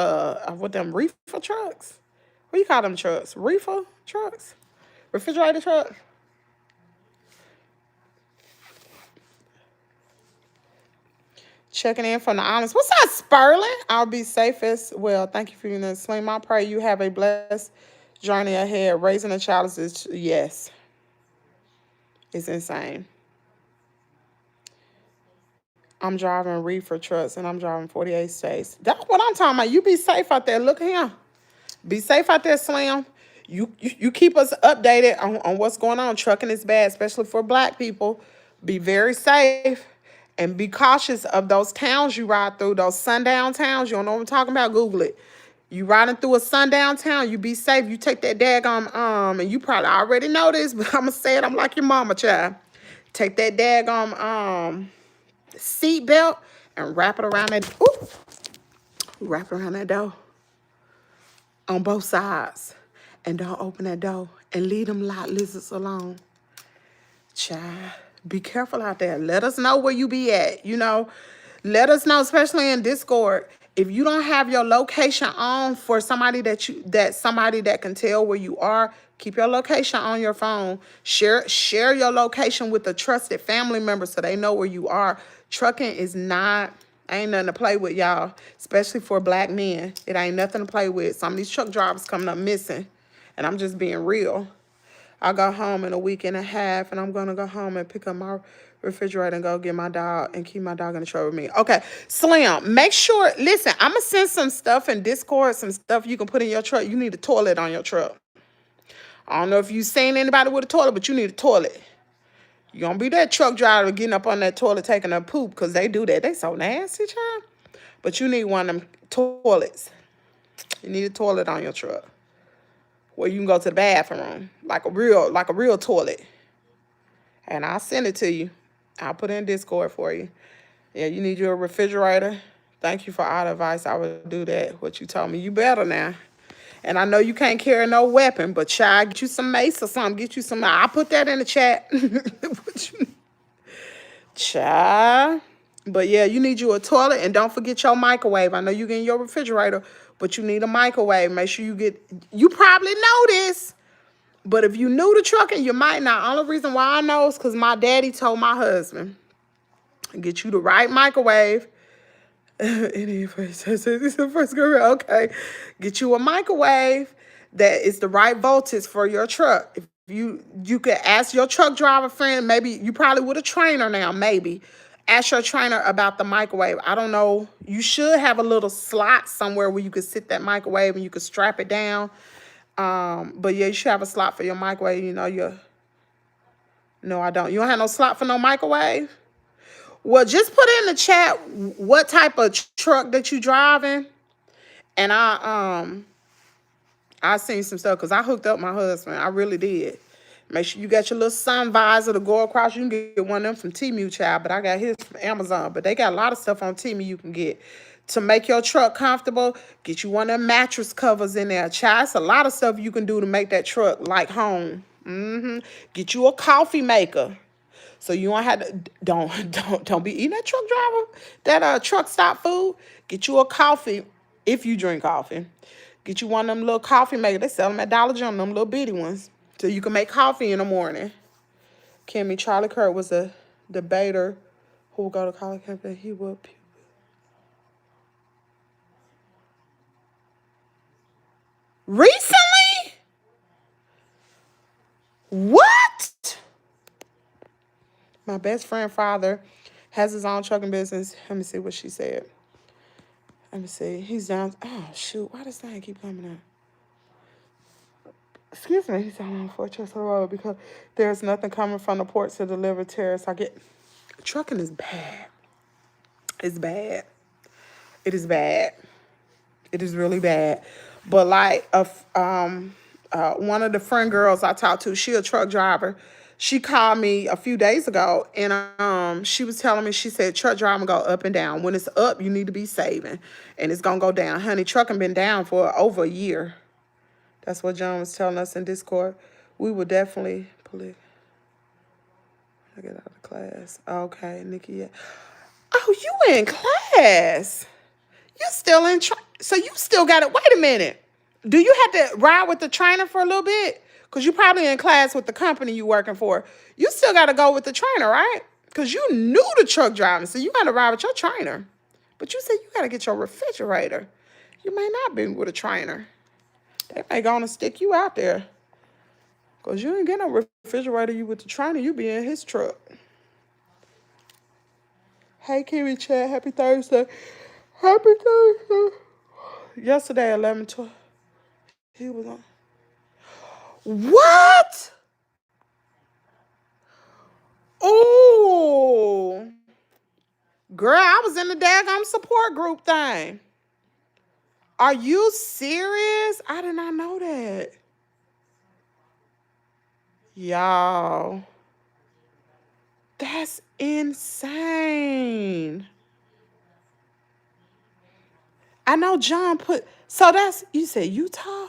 With them reefer trucks? What do you call them trucks? Reefer trucks? Refrigerator trucks? Checking in from the islands. What's up, Sperling? I'll be safe as well. Thank you for your Slim. I pray you have a blessed journey ahead. Raising a child is, yes, it's insane. I'm driving reefer trucks and I'm driving 48 states. That's what I'm talking about. You be safe out there. Look here. Be safe out there, Slim. You keep us updated on what's going on. Trucking is bad, especially for black people. Be very safe and be cautious of those towns you ride through, those sundown towns. You don't know what I'm talking about? Google it. You riding through a sundown town, you be safe. You take that daggone, and you probably already know this, but I'm going to say it. I'm like your mama, child. Take that daggone, seat belt and wrap it around that. Ooh, wrap it around that door on both sides, and don't open that door and leave them lot lizards alone. Child, be careful out there. Let us know where you be at. Let us know, especially in Discord. If you don't have your location on for somebody that can tell where you are, keep your location on your phone. Share your location with a trusted family member so they know where you are. Trucking is not, ain't nothing to play with, y'all, especially for black men. It ain't nothing to play with. Some of these truck drivers coming up missing, and I'm just being real. I go home in a week and a half, and I'm going to go home and pick up my refrigerator and go get my dog and keep my dog in the truck with me. Okay, Slim, make sure, listen, I'm going to send some stuff in Discord, some stuff you can put in your truck. You need a toilet on your truck. I don't know if you've seen anybody with a toilet, but you need a toilet. You don't be that truck driver getting up on that toilet taking a poop, because they do that. They so nasty, child. But you need one of them toilets. You need a toilet on your truck where you can go to the bathroom, like a real toilet. And I'll send it to you. I'll put it in Discord for you. Yeah, you need your refrigerator. Thank you for all the advice. I would do that. What you told me, you better now. And I know you can't carry no weapon, but child, get you some mace or something. Get you some. I'll put that in the chat. Child. But yeah, you need you a toilet, and don't forget your microwave. I know you get in your refrigerator, but you need a microwave. Make sure you probably know this, but if you new to trucking, you might not. Only reason why I know is because my daddy told my husband, get you the right microwave. Anyways, this is the first girl. Okay, get you a microwave that is the right voltage for your truck. If you could ask your truck driver friend, maybe you probably with a trainer now, maybe. Ask your trainer about the microwave. I don't know. You should have a little slot somewhere where you could sit that microwave and you could strap it down. But yeah, you should have a slot for your microwave. You know, no, I don't. You don't have no slot for no microwave? Well, just put in the chat what type of truck that you driving, and I seen some stuff because I hooked up my husband. I really did. Make sure you got your little sun visor to go across. You can get one of them from Temu, child, but I got his from Amazon. But they got a lot of stuff on Temu you can get to make your truck comfortable. Get you one of them mattress covers in there, child. It's a lot of stuff you can do to make that truck like home. Get you a coffee maker. So you don't have to don't be eating that truck driver, that truck stop food. Get you a coffee if you drink coffee. Get you one of them little coffee makers. They sell them at Dollar General, them little bitty ones. So you can make coffee in the morning. Charlie Kirk was a debater who would go to college campus. He would. Recently? What? My best friend father has his own trucking business. Let me see what she said. Let me see. He's down. Oh, shoot. Why does that keep coming out? Excuse me. He's down on Fortress Road because there's nothing coming from the port to deliver terrorists. Trucking is bad. It's bad. It is bad. It is really bad. But like one of the friend girls I talked to, she a truck driver. She called me a few days ago and she was telling me, she said, truck driving go up and down. When it's up, you need to be saving. And it's gonna go down. Honey, trucking been down for over a year. That's what John was telling us in Discord. We will definitely I get out of class. Okay, Nikki. Yeah. Oh, you in class? You still in? So you still got it? Wait a minute. Do you have to ride with the trainer for a little bit? Cause you probably in class with the company you working for. You still got to go with the trainer, right? Cause you new to truck driving, so you got to ride with your trainer. But you said you got to get your refrigerator. You may not be with a trainer. They may gonna stick you out there. Cause you ain't get no refrigerator. You with the trainer. You be in his truck. Hey, Kiwi Chat. Happy Thursday. Happy Thursday. Yesterday, 11:12. He was on. What? Oh, girl, I was in the daggone support group thing. Are you serious? I did not know that. Y'all, that's insane. I know John put, so that's, you said Utah?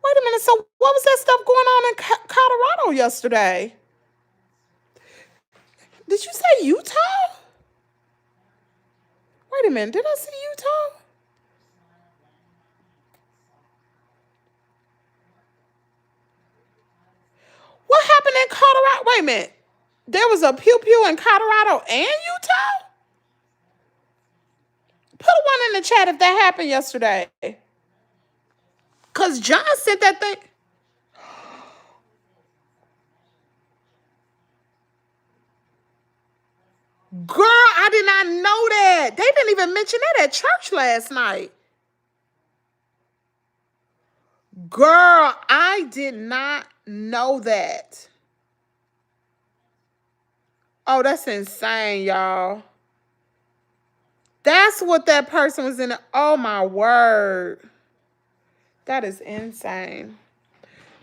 Wait a minute, so what was that stuff going on in Colorado yesterday? Did you say Utah? Wait a minute, did I see Utah? What happened in Colorado? Wait a minute. There was a pew-pew in Colorado and Utah? Put one in the chat if that happened yesterday. Because John sent that thing. Girl, I did not know that. They didn't even mention that at church last night. Girl, I did not know that. Oh, that's insane, y'all. That's what that person was in. Oh, my word. That is insane.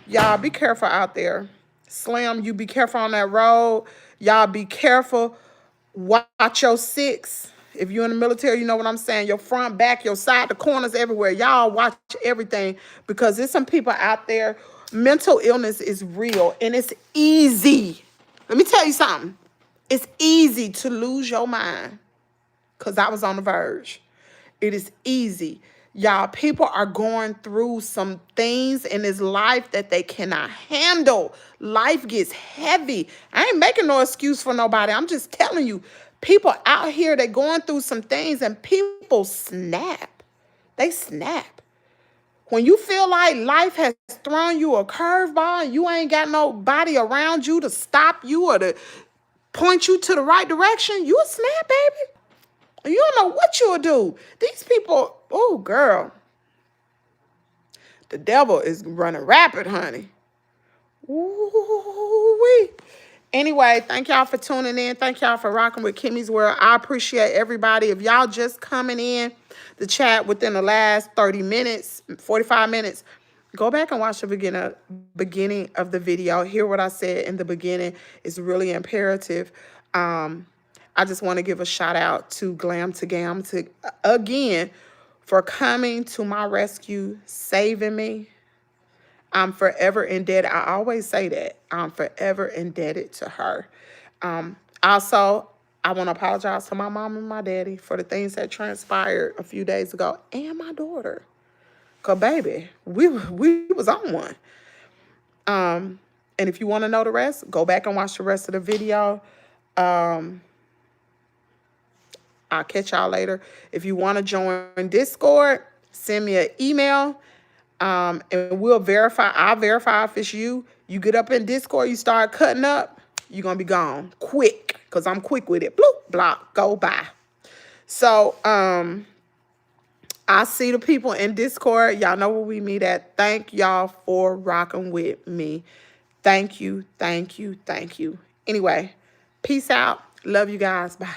Y'all, be careful out there. Slim, you be careful on that road. Y'all be careful. Watch your six. If you're in the military, you know what I'm saying. Your front, back, your side, the corners, everywhere. Y'all watch everything because there's some people out there. Mental illness is real and it's easy. Let me tell you something. It's easy to lose your mind because I was on the verge. It is easy. Y'all, people are going through some things in this life that they cannot handle. Life gets heavy. I ain't making no excuse for nobody. I'm just telling you, People out here, they going through some things and people snap. They snap. When you feel like life has thrown you a curveball and you ain't got nobody around you to stop you or to point you to the right direction, you'll snap, baby. You don't know what you'll do. These people, oh, girl. The devil is running rapid, honey. Ooh-wee. Anyway, thank y'all for tuning in. Thank y'all for rocking with Kimmie's World. I appreciate everybody. If y'all just coming in the chat within the last 30 minutes, 45 minutes, go back and watch the beginning of the video. Hear what I said in the beginning. It's really imperative. I just want to give a shout out to Glam to Gam again for coming to my rescue, saving me. I'm forever indebted. I always say that. I'm forever indebted to her. Also, I want to apologize to my mom and my daddy for the things that transpired a few days ago, and my daughter. Because, baby, we was on one. And if you want to know the rest, go back and watch the rest of the video. I'll catch y'all later. If you want to join Discord, send me an email. And I'll verify if it's you. You get up in Discord, you start cutting up, you're going to be gone quick because I'm quick with it. Bloop, block, go by. So, I see the people in Discord. Y'all know where we meet at. Thank y'all for rocking with me. Thank you, thank you, thank you. Anyway, peace out. Love you guys. Bye.